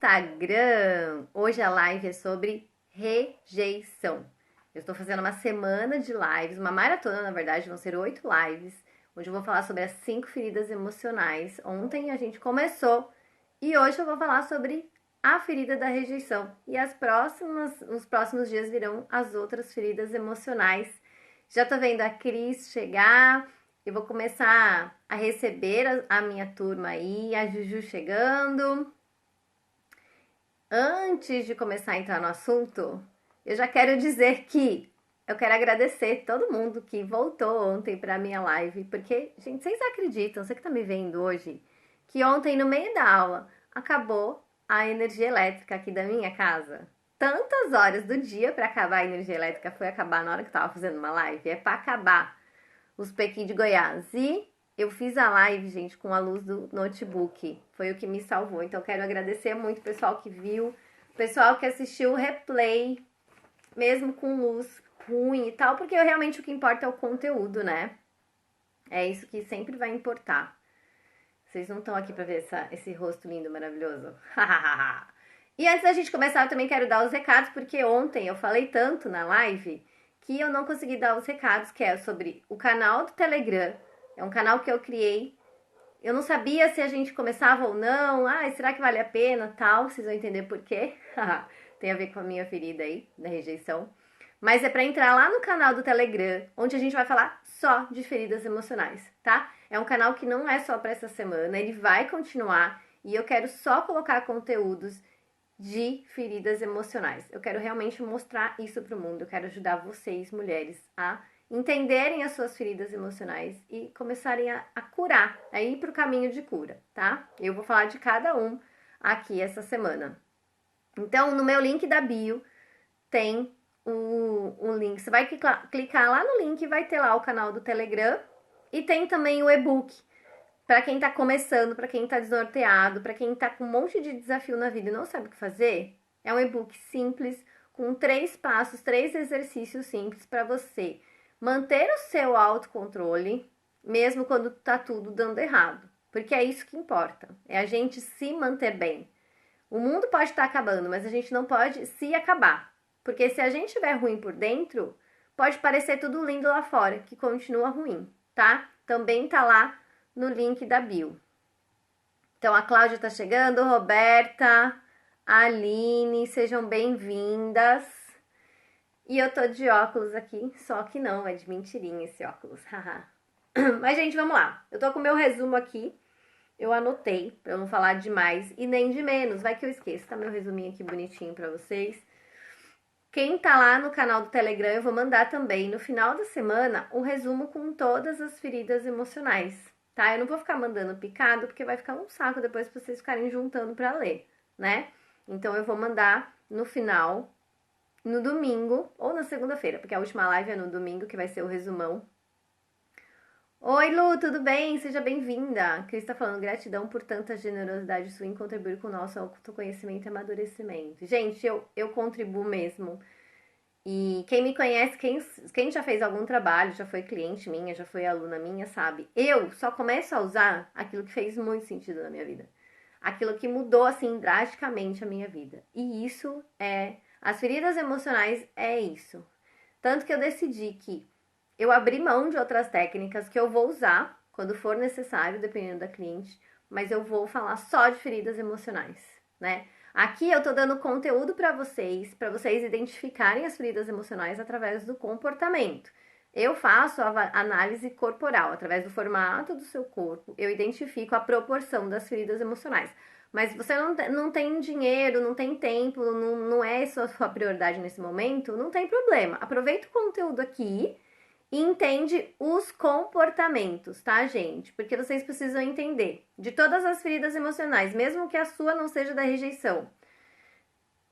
Instagram. Hoje a live é sobre rejeição. Eu estou fazendo uma semana de lives, uma maratona, na verdade, vão ser 8 lives, onde eu vou falar sobre as 5 feridas emocionais. Ontem a gente começou e hoje eu vou falar sobre a ferida da rejeição. E nos próximos dias virão as outras feridas emocionais. Já tô vendo a Cris chegar. Eu vou começar a receber a minha turma aí, a Juju chegando. Antes de começar a entrar no assunto, eu já quero dizer que eu quero agradecer todo mundo que voltou ontem para minha live, porque, gente, vocês acreditam, você que tá me vendo hoje, que ontem no meio da aula acabou a energia elétrica aqui da minha casa? Tantas horas do dia para acabar a energia elétrica, foi acabar na hora que eu tava fazendo uma live, é para acabar os Pequi de Goiás. E eu fiz a live, gente, com a luz do notebook. Foi o que me salvou. Então, quero agradecer muito o pessoal que viu, o pessoal que assistiu o replay, mesmo com luz ruim e tal, porque realmente o que importa é o conteúdo, né? É isso que sempre vai importar. Vocês não estão aqui para ver esse rosto lindo, maravilhoso. E antes da gente começar, eu também quero dar os recados, porque ontem eu falei tanto na live que eu não consegui dar os recados, que é sobre o canal do Telegram. É um canal que eu criei. Eu não sabia se a gente começava ou não. Ah, será que vale a pena? Tal, vocês vão entender por quê. Tem a ver com a minha ferida aí, da rejeição. Mas é para entrar lá no canal do Telegram, onde a gente vai falar só de feridas emocionais, tá? É um canal que não é só para essa semana, ele vai continuar e eu quero só colocar conteúdos de feridas emocionais. Eu quero realmente mostrar isso para o mundo. Eu quero ajudar vocês, mulheres, a entenderem as suas feridas emocionais e começarem a curar, a ir para o caminho de cura, tá? Eu vou falar de cada um aqui essa semana. Então, no meu link da bio tem o link. Você vai clicar lá no link e vai ter lá o canal do Telegram e tem também o e-book. Para quem tá começando, para quem tá desnorteado, para quem tá com um monte de desafio na vida e não sabe o que fazer, é um e-book simples com 3 passos, 3 exercícios simples para você manter o seu autocontrole, mesmo quando tá tudo dando errado. Porque é isso que importa, é a gente se manter bem. O mundo pode estar acabando, mas a gente não pode se acabar. Porque se a gente estiver ruim por dentro, pode parecer tudo lindo lá fora, que continua ruim, tá? Também tá lá no link da bio. Então a Cláudia tá chegando, Roberta, Aline, sejam bem-vindas. E eu tô de óculos aqui, só que não, é de mentirinha esse óculos, haha. Mas gente, vamos lá. Eu tô com o meu resumo aqui. Eu anotei pra eu não falar de mais e nem de menos, vai que eu esqueço. Tá meu resuminho aqui bonitinho pra vocês. Quem tá lá no canal do Telegram, eu vou mandar também no final da semana um resumo com todas as feridas emocionais, tá? Eu não vou ficar mandando picado, porque vai ficar um saco depois pra vocês ficarem juntando pra ler, né? Então eu vou mandar no final, no domingo ou na segunda-feira, porque a última live é no domingo, que vai ser o resumão. Oi, Lu, tudo bem? Seja bem-vinda. Cris tá falando gratidão por tanta generosidade sua em contribuir com o nosso autoconhecimento e amadurecimento. Gente, eu contribuo mesmo. E quem me conhece, quem já fez algum trabalho, já foi cliente minha, já foi aluna minha, sabe? Eu só começo a usar aquilo que fez muito sentido na minha vida. Aquilo que mudou, assim, drasticamente a minha vida. E isso é... As feridas emocionais é isso. Tanto que eu decidi que eu abri mão de outras técnicas que eu vou usar quando for necessário, dependendo da cliente, mas eu vou falar só de feridas emocionais, né? Aqui eu tô dando conteúdo para vocês identificarem as feridas emocionais através do comportamento. Eu faço a análise corporal, através do formato do seu corpo, eu identifico a proporção das feridas emocionais. Mas você não tem dinheiro, não tem tempo, não é isso a sua prioridade nesse momento, não tem problema. Aproveita o conteúdo aqui e entende os comportamentos, tá, gente? Porque vocês precisam entender de todas as feridas emocionais, mesmo que a sua não seja da rejeição.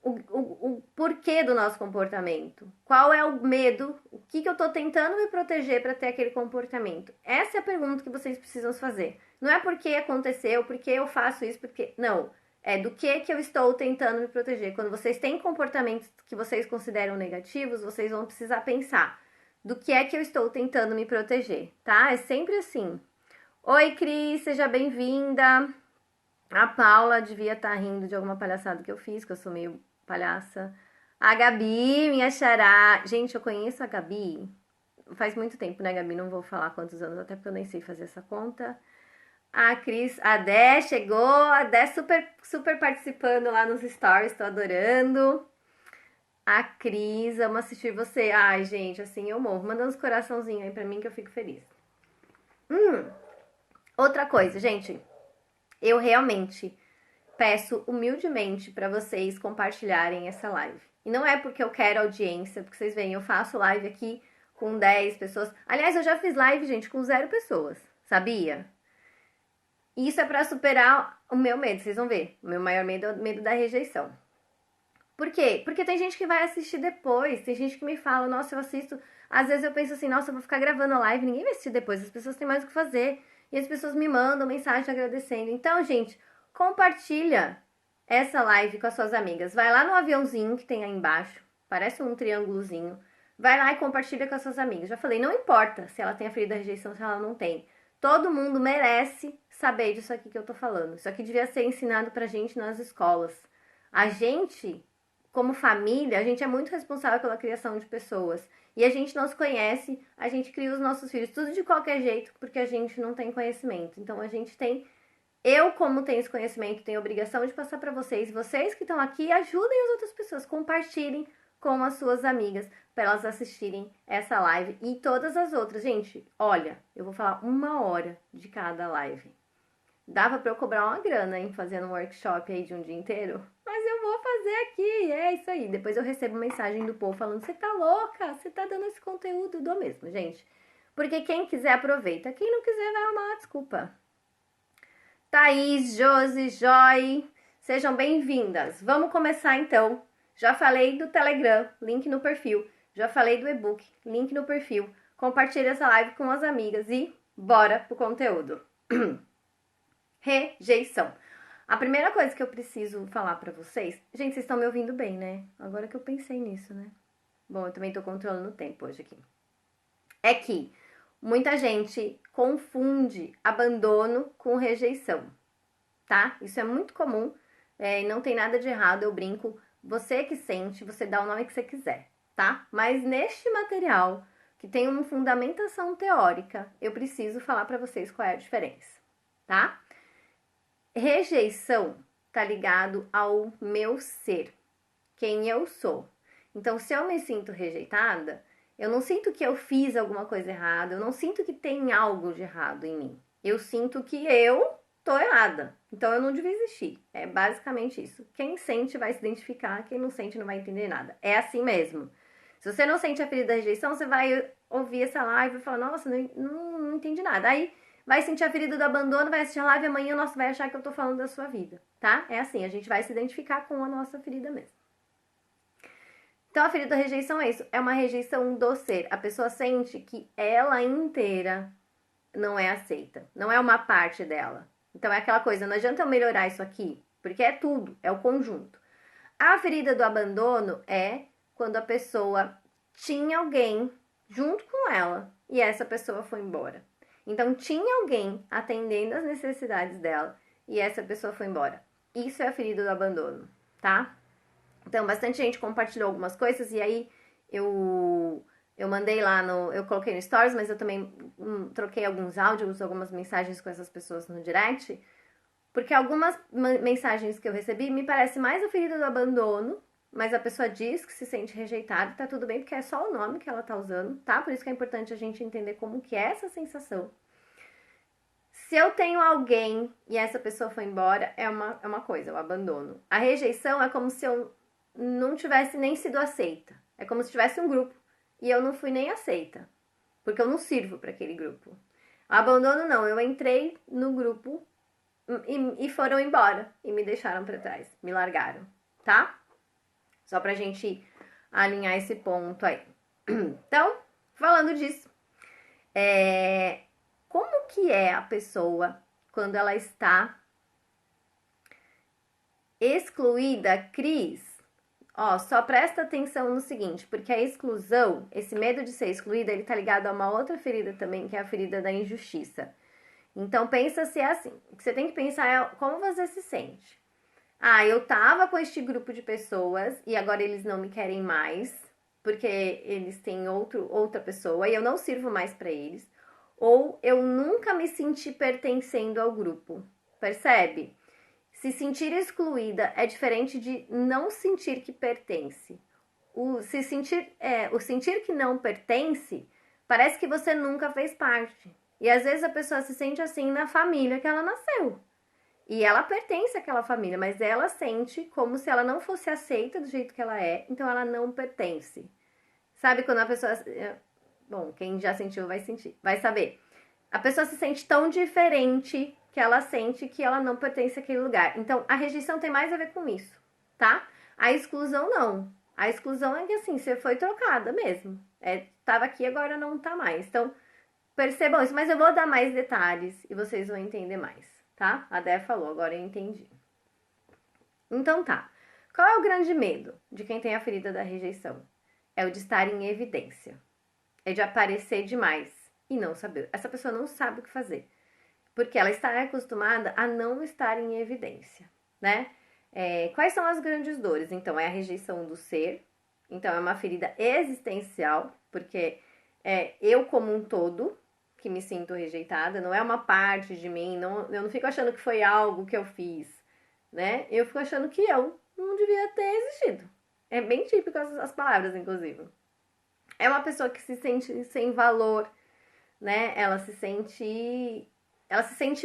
O porquê do nosso comportamento. Qual é o medo? O que eu tô tentando me proteger para ter aquele comportamento? Essa é a pergunta que vocês precisam fazer. Não é porque aconteceu, porque eu faço isso, porque... Não. É do que eu estou tentando me proteger. Quando vocês têm comportamentos que vocês consideram negativos, vocês vão precisar pensar do que é que eu estou tentando me proteger, tá? É sempre assim. Oi, Cris, seja bem-vinda. A Paula devia estar rindo de alguma palhaçada que eu fiz, que eu sou meio palhaça. A Gabi, minha xará. Gente, eu conheço a Gabi faz muito tempo, né, Gabi? Não vou falar quantos anos, até porque eu nem sei fazer essa conta. A Cris, a Dé chegou, a Dé super participando lá nos stories, tô adorando. A Cris, amo assistir você. Ai, gente, assim eu morro. Mandando uns coraçãozinhos aí pra mim que eu fico feliz. Outra coisa, gente, eu realmente peço humildemente pra vocês compartilharem essa live. E não é porque eu quero audiência, porque vocês veem, eu faço live aqui com 10 pessoas. Aliás, eu já fiz live, gente, com 0 pessoas, sabia? E isso é pra superar o meu medo, vocês vão ver. O meu maior medo é o medo da rejeição. Por quê? Porque tem gente que vai assistir depois, tem gente que me fala, nossa, eu assisto. Às vezes eu penso assim, nossa, eu vou ficar gravando a live, ninguém vai assistir depois, as pessoas têm mais o que fazer. E as pessoas me mandam mensagem agradecendo. Então, gente, compartilha essa live com as suas amigas. Vai lá no aviãozinho que tem aí embaixo, parece um triângulozinho. Vai lá e compartilha com as suas amigas. Já falei, não importa se ela tem a ferida da rejeição, se ela não tem. Todo mundo merece saber disso aqui que eu tô falando. Isso aqui devia ser ensinado pra gente nas escolas. A gente, como família, a gente é muito responsável pela criação de pessoas. E a gente não se conhece, a gente cria os nossos filhos tudo de qualquer jeito, porque a gente não tem conhecimento. Então a gente tem, eu como tenho esse conhecimento, tenho a obrigação de passar para vocês. Vocês que estão aqui, ajudem as outras pessoas, compartilhem com as suas amigas para elas assistirem essa live e todas as outras. Gente, olha, eu vou falar 1 hora de cada live. Dava para eu cobrar uma grana, hein, fazendo um workshop aí de um dia inteiro. Mas eu vou fazer aqui, é isso aí. Depois eu recebo mensagem do povo falando, você tá louca? Você tá dando esse conteúdo? Eu dou mesmo, gente. Porque quem quiser aproveita, quem não quiser vai arrumar uma desculpa. Thaís, Josi, Joy, sejam bem-vindas. Vamos começar então. Já falei do Telegram, link no perfil. Já falei do e-book, link no perfil. Compartilhe essa live com as amigas e bora pro conteúdo. Rejeição. A primeira coisa que eu preciso falar pra vocês... Gente, vocês estão me ouvindo bem, né? Agora que eu pensei nisso, né? Bom, eu também tô controlando o tempo hoje aqui. É que muita gente confunde abandono com rejeição, tá? Isso é muito comum e não tem nada de errado, eu brinco. Você que sente, você dá o nome que você quiser, tá? Mas neste material, que tem uma fundamentação teórica, eu preciso falar pra vocês qual é a diferença, tá? Rejeição tá ligado ao meu ser, quem eu sou. Então, se eu me sinto rejeitada, eu não sinto que eu fiz alguma coisa errada, eu não sinto que tem algo de errado em mim. Eu sinto que eu tô errada. Então, eu não devia existir. É basicamente isso. Quem sente vai se identificar, quem não sente não vai entender nada. É assim mesmo. Se você não sente a ferida da rejeição, você vai ouvir essa live e falar, nossa, não entendi nada. Aí vai sentir a ferida do abandono, vai assistir a live amanhã, nossa, vai achar que eu tô falando da sua vida, tá? É assim, a gente vai se identificar com a nossa ferida mesmo. Então, a ferida da rejeição é isso, é uma rejeição do ser. A pessoa sente que ela inteira não é aceita, não é uma parte dela. Então, é aquela coisa, não adianta eu melhorar isso aqui, porque é tudo, é o conjunto. A ferida do abandono é quando a pessoa tinha alguém junto com ela e essa pessoa foi embora. Então, tinha alguém atendendo as necessidades dela e essa pessoa foi embora. Isso é a ferida do abandono, tá? Então, bastante gente compartilhou algumas coisas e aí eu mandei lá no... Eu coloquei no Stories, mas eu também troquei alguns áudios, algumas mensagens com essas pessoas no direct, porque algumas mensagens que eu recebi me parece mais a ferida do abandono, mas a pessoa diz que se sente rejeitada, tá tudo bem, porque é só o nome que ela tá usando, tá? Por isso que é importante a gente entender como que é essa sensação. Se eu tenho alguém e essa pessoa foi embora, é uma coisa, o abandono. A rejeição é como se eu não tivesse nem sido aceita. É como se tivesse um grupo e eu não fui nem aceita, porque eu não sirvo para aquele grupo. O abandono não, eu entrei no grupo e foram embora e me deixaram para trás, me largaram, tá? Só pra gente alinhar esse ponto aí. Então, falando disso, como que é a pessoa quando ela está excluída, Cris? Ó, só presta atenção no seguinte, porque a exclusão, esse medo de ser excluída, ele tá ligado a uma outra ferida também, que é a ferida da injustiça. Então pensa se é assim. O que você tem que pensar é como você se sente. Ah, eu tava com este grupo de pessoas e agora eles não me querem mais, porque eles têm outra pessoa e eu não sirvo mais pra eles. Ou eu nunca me senti pertencendo ao grupo. Percebe? Se sentir excluída é diferente de não sentir que pertence. O sentir que não pertence parece que você nunca fez parte. E às vezes a pessoa se sente assim na família que ela nasceu. E ela pertence àquela família, mas ela sente como se ela não fosse aceita do jeito que ela é, então ela não pertence. Sabe quando a pessoa. Bom, quem já sentiu vai sentir, vai saber. A pessoa se sente tão diferente que ela sente que ela não pertence àquele lugar. Então, a rejeição tem mais a ver com isso, tá? A exclusão não. A exclusão é que assim, você foi trocada mesmo. Tava aqui, agora não tá mais. Então, percebam isso, mas eu vou dar mais detalhes e vocês vão entender mais, tá? A Dé falou, agora eu entendi. Então tá. Qual é o grande medo de quem tem a ferida da rejeição? É o de estar em evidência. É de aparecer demais e não saber. Essa pessoa não sabe o que fazer. Porque ela está acostumada a não estar em evidência, né? Quais são as grandes dores? Então, é a rejeição do ser. Então, é uma ferida existencial, porque é eu como um todo que me sinto rejeitada, não é uma parte de mim, eu não fico achando que foi algo que eu fiz, né? Eu fico achando que eu não devia ter existido. É bem típico as palavras, inclusive. É uma pessoa que se sente sem valor, né? Ela se sente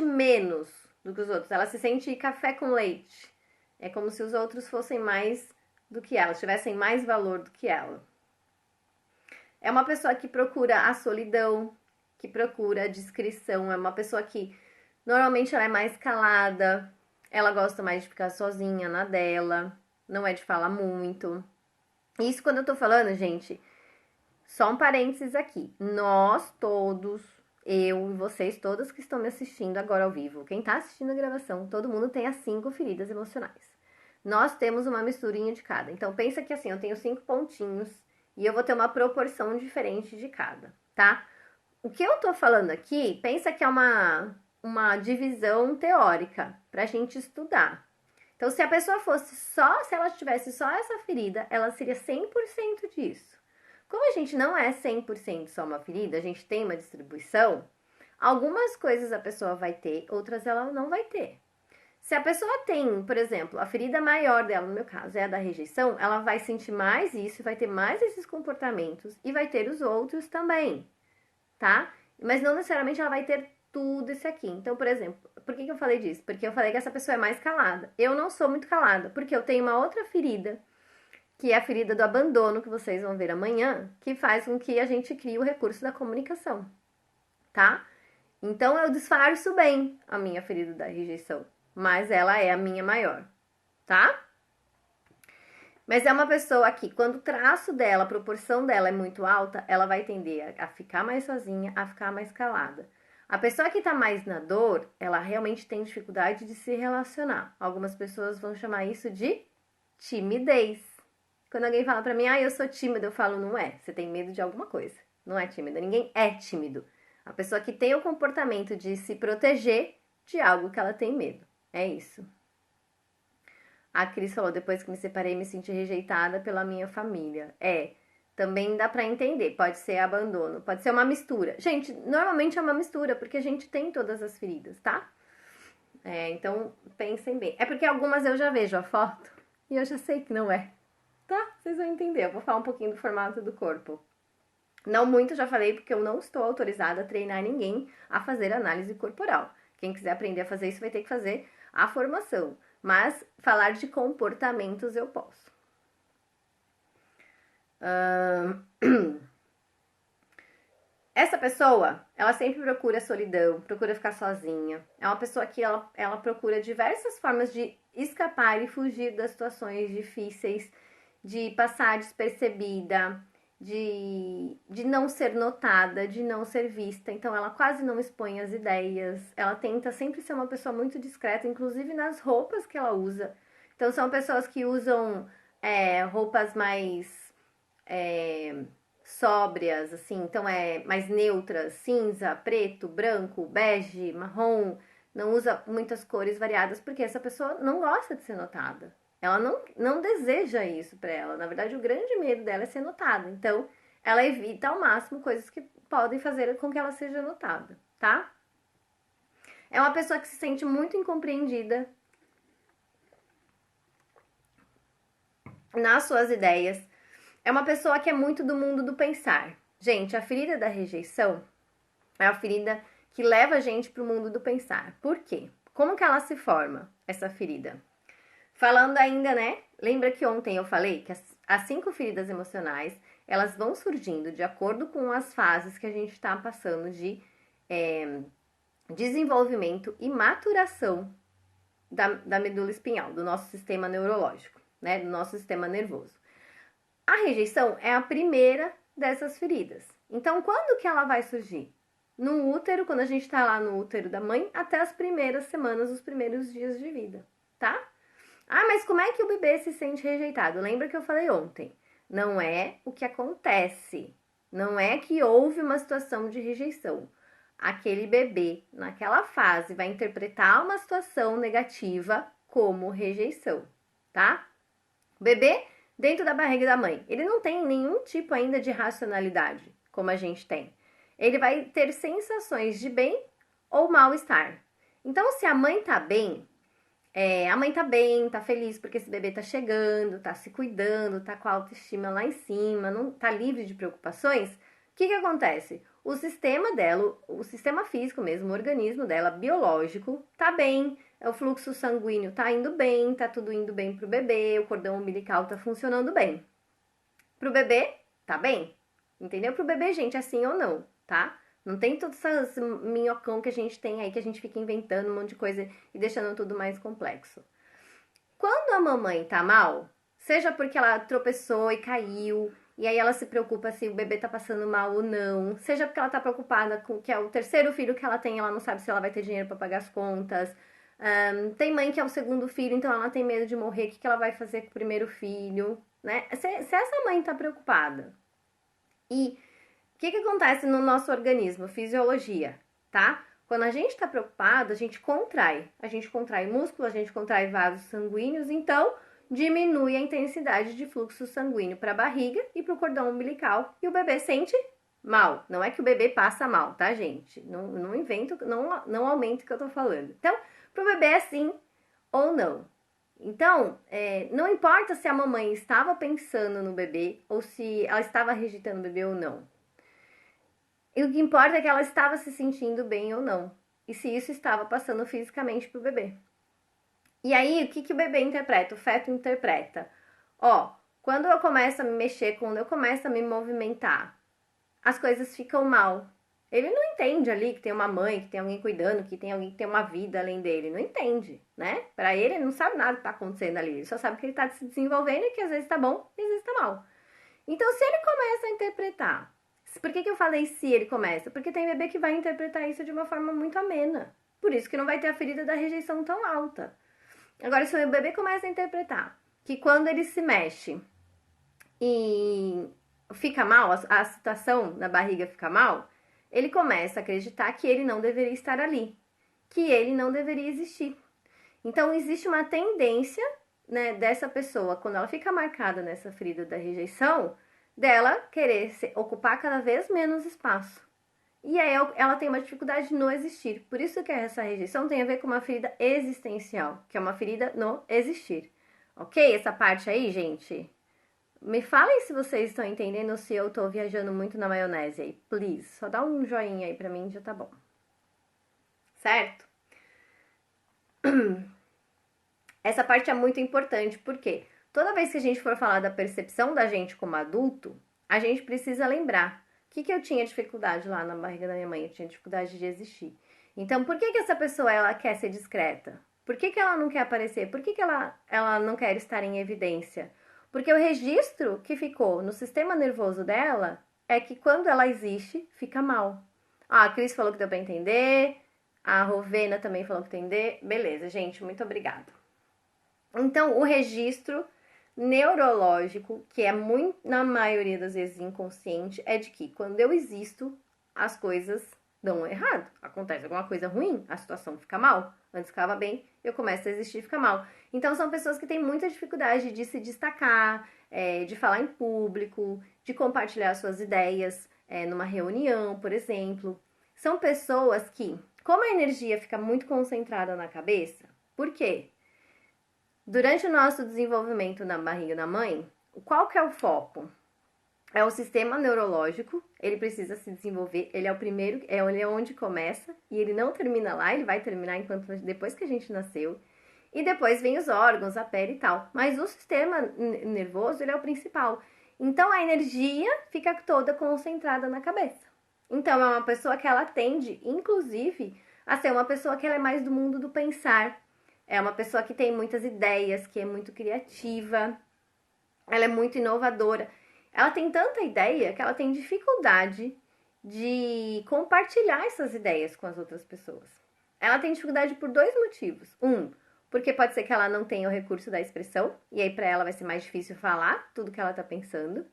menos do que os outros. Ela se sente café com leite. É como se os outros fossem mais do que ela, tivessem mais valor do que ela. É uma pessoa que procura a solidão, que procura a discrição. É uma pessoa que normalmente ela é mais calada, ela gosta mais de ficar sozinha na dela, não é de falar muito. Isso quando eu tô falando, gente, só um parênteses aqui. Nós todos, eu e vocês todas que estão me assistindo agora ao vivo, quem tá assistindo a gravação, todo mundo tem as 5 feridas emocionais. Nós temos uma misturinha de cada. Então pensa que assim, eu tenho 5 pontinhos e eu vou ter uma proporção diferente de cada, tá? O que eu tô falando aqui, pensa que é uma divisão teórica pra gente estudar. Então, se a pessoa fosse só, se ela tivesse só essa ferida, ela seria 100% disso. Como a gente não é 100% só uma ferida, a gente tem uma distribuição, algumas coisas a pessoa vai ter, outras ela não vai ter. Se a pessoa tem, por exemplo, a ferida maior dela, no meu caso, é a da rejeição, ela vai sentir mais isso, vai ter mais esses comportamentos e vai ter os outros também, tá? Mas não necessariamente ela vai ter tudo isso aqui. Então, por exemplo, por que eu falei disso? Porque eu falei que essa pessoa é mais calada. Eu não sou muito calada, porque eu tenho uma outra ferida, que é a ferida do abandono, que vocês vão ver amanhã, que faz com que a gente crie o recurso da comunicação, tá? Então, eu disfarço bem a minha ferida da rejeição, mas ela é a minha maior, tá? Mas é uma pessoa que, quando o traço dela, a proporção dela é muito alta, ela vai tender a ficar mais sozinha, a ficar mais calada. A pessoa que tá mais na dor, ela realmente tem dificuldade de se relacionar. Algumas pessoas vão chamar isso de timidez. Quando alguém fala pra mim, eu sou tímida, eu falo, não é. Você tem medo de alguma coisa. Não é tímida. Ninguém é tímido. A pessoa que tem o comportamento de se proteger de algo que ela tem medo. É isso. A Cris falou, depois que me separei, me senti rejeitada pela minha família. Também dá pra entender. Pode ser abandono, pode ser uma mistura. Gente, normalmente é uma mistura, porque a gente tem todas as feridas, tá? Então, pensem bem. É porque algumas eu já vejo a foto e eu já sei que não é. Tá? Vocês vão entender. Eu vou falar um pouquinho do formato do corpo. Não muito, já falei, porque eu não estou autorizada a treinar ninguém a fazer análise corporal. Quem quiser aprender a fazer isso vai ter que fazer a formação. Mas falar de comportamentos eu posso. Essa pessoa, ela sempre procura solidão, procura ficar sozinha. É uma pessoa que ela procura diversas formas de escapar e fugir das situações difíceis, de passar despercebida, de não ser notada, de não ser vista. Então, ela quase não expõe as ideias. Ela tenta sempre ser uma pessoa muito discreta, inclusive nas roupas que ela usa. Então, são pessoas que usam roupas mais sóbrias, assim, então mais neutras, cinza, preto, branco, bege, marrom, não usa muitas cores variadas, porque essa pessoa não gosta de ser notada. Ela não deseja isso pra ela. Na verdade, o grande medo dela é ser notada. Então, ela evita ao máximo coisas que podem fazer com que ela seja notada, tá? É uma pessoa que se sente muito incompreendida nas suas ideias. É uma pessoa que é muito do mundo do pensar. Gente, a ferida da rejeição é a ferida que leva a gente para o mundo do pensar. Por quê? Como que ela se forma, essa ferida? Falando ainda, né? Lembra que ontem eu falei que as 5 feridas emocionais, elas vão surgindo de acordo com as fases que a gente está passando de desenvolvimento e maturação da medula espinhal, do nosso sistema neurológico, né? Do nosso sistema nervoso. A rejeição é a primeira dessas feridas. Então, quando que ela vai surgir? No útero, quando a gente tá lá no útero da mãe, até as primeiras semanas, os primeiros dias de vida, tá? Ah, mas como é que o bebê se sente rejeitado? Lembra que eu falei ontem? Não é o que acontece. Não é que houve uma situação de rejeição. Aquele bebê, naquela fase, vai interpretar uma situação negativa como rejeição, tá? O bebê dentro da barriga da mãe, ele não tem nenhum tipo ainda de racionalidade, como a gente tem. Ele vai ter sensações de bem ou mal-estar. Então, se a mãe tá bem, a mãe tá bem, tá feliz porque esse bebê tá chegando, tá se cuidando, tá com a autoestima lá em cima, não tá livre de preocupações. O que que acontece? O sistema dela, o sistema físico mesmo, o organismo dela, biológico, tá bem, o fluxo sanguíneo tá indo bem, tá tudo indo bem pro bebê, o cordão umbilical tá funcionando bem. Pro bebê, tá bem. Entendeu? Pro bebê, gente, assim ou não, tá? Não tem todos esses minhocão que a gente tem aí, que a gente fica inventando um monte de coisa e deixando tudo mais complexo. Quando a mamãe tá mal, seja porque ela tropeçou e caiu, e aí ela se preocupa se o bebê tá passando mal ou não, seja porque ela tá preocupada com que é o terceiro filho que ela tem, ela não sabe se ela vai ter dinheiro para pagar as contas. Tem mãe que é o segundo filho, então ela tem medo de morrer, o que ela vai fazer com o primeiro filho, né? Se essa mãe tá preocupada e o que acontece no nosso organismo? Fisiologia, tá? Quando a gente está preocupado, a gente contrai músculo, a gente contrai vasos sanguíneos, então diminui a intensidade de fluxo sanguíneo para a barriga e para o cordão umbilical e o bebê sente mal. Não é que o bebê passa mal, tá, gente? Não invento, não aumento o que eu tô falando. Então, pro bebê é sim ou não. Então, não importa se a mamãe estava pensando no bebê ou se ela estava rejeitando o bebê ou não. E o que importa é que ela estava se sentindo bem ou não. E se isso estava passando fisicamente pro bebê. E aí, o que o bebê interpreta? O feto interpreta. Ó, quando eu começo a me mexer, quando eu começo a me movimentar, as coisas ficam mal. Ele não entende ali que tem uma mãe, que tem alguém cuidando, que tem alguém que tem uma vida além dele. Não entende, né? Pra ele não sabe nada que tá acontecendo ali. Ele só sabe que ele tá se desenvolvendo e que às vezes tá bom e às vezes tá mal. Então, se ele começa a interpretar, por que eu falei se ele começa? Porque tem bebê que vai interpretar isso de uma forma muito amena. Por isso que não vai ter a ferida da rejeição tão alta. Agora, se o bebê começa a interpretar que quando ele se mexe e fica mal, a situação na barriga fica mal, ele começa a acreditar que ele não deveria estar ali, que ele não deveria existir. Então, existe uma tendência, né, dessa pessoa, quando ela fica marcada nessa ferida da rejeição, dela querer ocupar cada vez menos espaço. E aí ela tem uma dificuldade no existir. Por isso que essa rejeição tem a ver com uma ferida existencial, que é uma ferida no existir. Ok? Essa parte aí, gente? Me falem se vocês estão entendendo ou se eu tô viajando muito na maionese aí. Please, só dá um joinha aí pra mim, já tá bom. Certo? Essa parte é muito importante, porque toda vez que a gente for falar da percepção da gente como adulto, a gente precisa lembrar o que eu tinha dificuldade lá na barriga da minha mãe, eu tinha dificuldade de existir. Então, por que essa pessoa ela quer ser discreta? Por que ela não quer aparecer? Por que ela não quer estar em evidência? Porque o registro que ficou no sistema nervoso dela é que quando ela existe, fica mal. Ah, a Cris falou que deu pra entender, a Rovena também falou que entender. Beleza, gente, muito obrigada. Então, o registro neurológico, que é muito, na maioria das vezes inconsciente, é de que quando eu existo, as coisas dão errado. Acontece alguma coisa ruim, a situação fica mal. Antes ficava bem, eu começo a existir e fica mal. Então são pessoas que têm muita dificuldade de se destacar, de falar em público, de compartilhar suas ideias numa reunião, por exemplo. São pessoas que, como a energia fica muito concentrada na cabeça, por quê? Durante o nosso desenvolvimento na barriga da mãe, qual que é o foco? É o sistema neurológico, ele precisa se desenvolver, ele é o primeiro, ele é onde começa, e ele não termina lá, ele vai terminar depois que a gente nasceu. E depois vem os órgãos, a pele e tal. Mas o sistema nervoso, ele é o principal. Então a energia fica toda concentrada na cabeça. Então é uma pessoa que ela tende, inclusive, a ser uma pessoa que ela é mais do mundo do pensar. É uma pessoa que tem muitas ideias, que é muito criativa, ela é muito inovadora. Ela tem tanta ideia que ela tem dificuldade de compartilhar essas ideias com as outras pessoas. Ela tem dificuldade por dois motivos. Porque pode ser que ela não tenha o recurso da expressão, e aí para ela vai ser mais difícil falar tudo que ela tá pensando.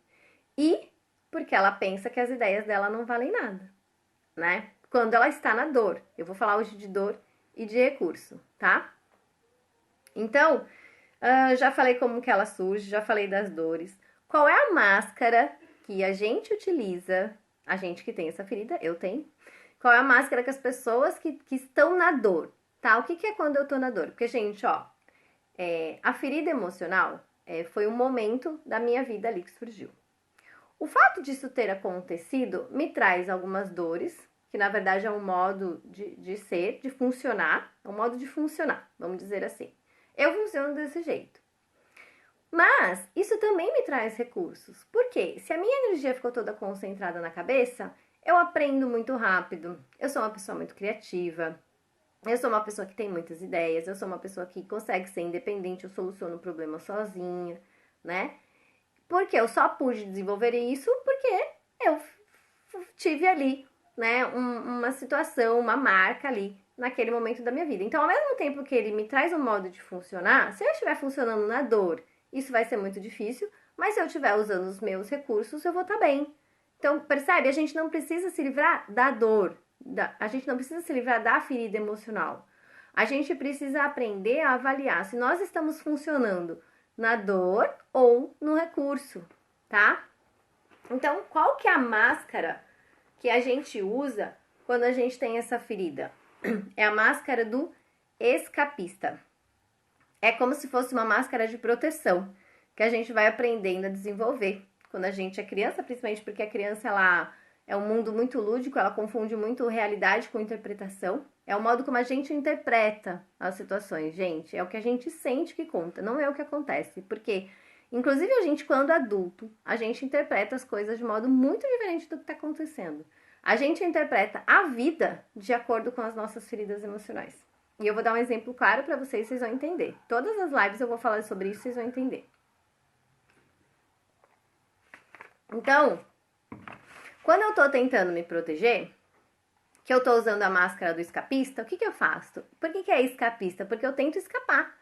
E porque ela pensa que as ideias dela não valem nada, né? Quando ela está na dor. Eu vou falar hoje de dor e de recurso, tá? Então, já falei como que ela surge, já falei das dores. Qual é a máscara que a gente utiliza, a gente que tem essa ferida, eu tenho. Qual é a máscara que as pessoas que estão na dor, tá? O que é quando eu tô na dor? Porque, gente, ó, a ferida emocional foi um momento da minha vida ali que surgiu. O fato disso ter acontecido me traz algumas dores, que na verdade é um modo de ser, de funcionar, é um modo de funcionar, vamos dizer assim. Eu funciono desse jeito. Mas isso também me traz recursos. Por quê? Se a minha energia ficou toda concentrada na cabeça, eu aprendo muito rápido. Eu sou uma pessoa muito criativa. Eu sou uma pessoa que tem muitas ideias. Eu sou uma pessoa que consegue ser independente. Eu soluciono o problema sozinha, né? Porque eu só pude desenvolver isso porque eu tive ali, né, uma situação, uma marca ali naquele momento da minha vida. Então, ao mesmo tempo que ele me traz um modo de funcionar, se eu estiver funcionando na dor, isso vai ser muito difícil, mas se eu estiver usando os meus recursos, eu vou estar bem. Então, percebe? A gente não precisa se livrar da dor, a gente não precisa se livrar da ferida emocional. A gente precisa aprender a avaliar se nós estamos funcionando na dor ou no recurso, tá? Então, qual que é a máscara que a gente usa quando a gente tem essa ferida? É a máscara do escapista. É como se fosse uma máscara de proteção que a gente vai aprendendo a desenvolver quando a gente é criança, principalmente porque a criança ela é um mundo muito lúdico, ela confunde muito realidade com interpretação. É o modo como a gente interpreta as situações, gente. É o que a gente sente que conta, não é o que acontece. Porque, inclusive, a gente, quando adulto, a gente interpreta as coisas de modo muito diferente do que está acontecendo. A gente interpreta a vida de acordo com as nossas feridas emocionais. E eu vou dar um exemplo claro para vocês, vocês vão entender. Todas as lives eu vou falar sobre isso, vocês vão entender. Então, quando eu tô tentando me proteger, que eu tô usando a máscara do escapista, o que eu faço? Por que é escapista? Porque eu tento escapar.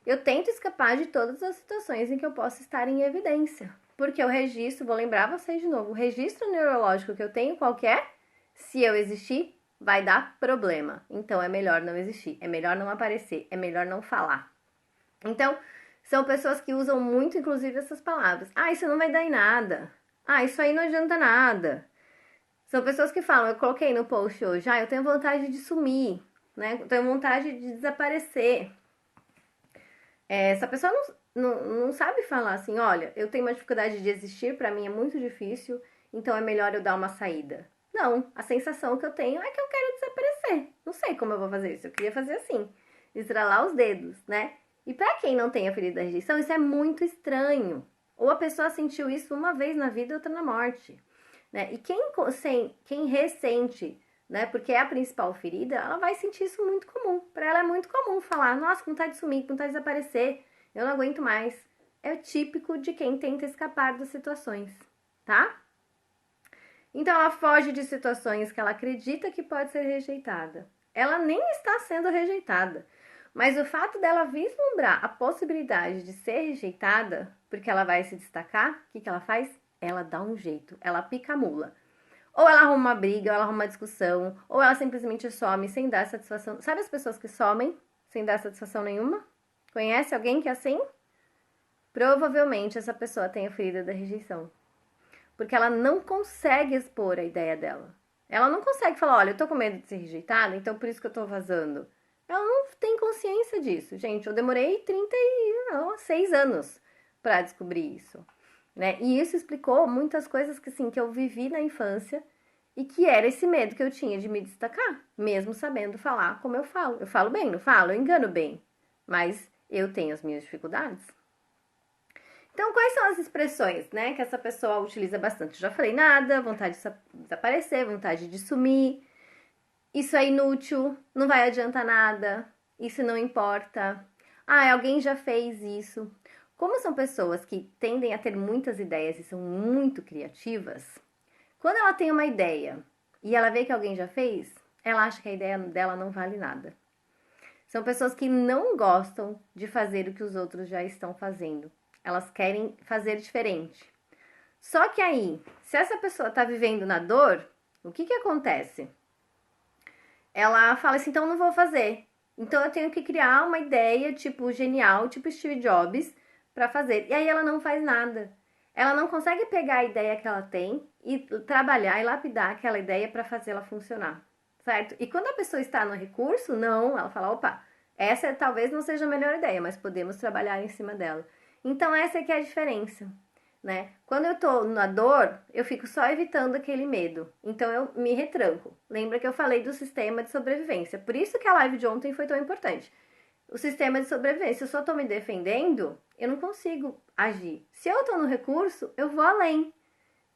Eu tento escapar de todas as situações em que eu posso estar em evidência. Porque o registro, vou lembrar vocês de novo, o registro neurológico que eu tenho qualquer, se eu existir, vai dar problema. Então é melhor não existir, é melhor não aparecer, é melhor não falar. Então, são pessoas que usam muito, inclusive, essas palavras. Ah, isso não vai dar em nada. Ah, isso aí não adianta nada. São pessoas que falam, eu coloquei no post hoje, eu tenho vontade de sumir, né? Eu tenho vontade de desaparecer. Essa pessoa não sabe falar assim, olha, eu tenho uma dificuldade de existir, pra mim é muito difícil, então é melhor eu dar uma saída. Não, a sensação que eu tenho é que eu quero desaparecer. Não sei como eu vou fazer isso, eu queria fazer assim, estralar os dedos, né? E pra quem não tem a ferida da rejeição, isso é muito estranho. Ou a pessoa sentiu isso uma vez na vida e outra na morte. Né? E quem ressente, né, porque é a principal ferida, ela vai sentir isso muito comum. Para ela é muito comum falar, nossa, com vontade de sumir, com vontade de desaparecer, eu não aguento mais. É o típico de quem tenta escapar das situações, tá? Então ela foge de situações que ela acredita que pode ser rejeitada. Ela nem está sendo rejeitada, Mas o fato dela vislumbrar a possibilidade de ser rejeitada, porque ela vai se destacar, o que ela faz? Ela dá um jeito, ela pica a mula. Ou ela arruma uma briga, ou ela arruma uma discussão, ou ela simplesmente some sem dar satisfação. Sabe as pessoas que somem sem dar satisfação nenhuma? Conhece alguém que é assim? Provavelmente essa pessoa tem a ferida da rejeição. Porque ela não consegue expor a ideia dela. Ela não consegue falar, olha, eu tô com medo de ser rejeitada, então por isso que eu tô vazando. Ela não tem consciência disso. Gente, eu demorei 36 anos para descobrir isso, né? E isso explicou muitas coisas que, assim, que eu vivi na infância e que era esse medo que eu tinha de me destacar, mesmo sabendo falar como eu falo. Eu falo bem, não falo? Eu engano bem, mas eu tenho as minhas dificuldades. Então, quais são as expressões, né, que essa pessoa utiliza bastante? Já falei nada, vontade de desaparecer, vontade de sumir, isso é inútil, não vai adiantar nada, isso não importa. Ah, alguém já fez isso. Como são pessoas que tendem a ter muitas ideias e são muito criativas, quando ela tem uma ideia e ela vê que alguém já fez, ela acha que a ideia dela não vale nada. São pessoas que não gostam de fazer o que os outros já estão fazendo. Elas querem fazer diferente. Só que aí, se essa pessoa está vivendo na dor, o que acontece? Ela fala assim, então não vou fazer. Então eu tenho que criar uma ideia, tipo, genial, tipo Steve Jobs, para fazer. E aí ela não faz nada. Ela não consegue pegar a ideia que ela tem e trabalhar e lapidar aquela ideia para fazê-la funcionar, certo? E quando a pessoa está no recurso, não, ela fala, opa, essa talvez não seja a melhor ideia, mas podemos trabalhar em cima dela. Então essa é que é a diferença, né? Quando eu tô na dor, eu fico só evitando aquele medo. Então eu me retranco. Lembra que eu falei do sistema de sobrevivência? Por isso que a live de ontem foi tão importante. O sistema de sobrevivência, se eu só tô me defendendo, eu não consigo agir. Se eu tô no recurso, eu vou além.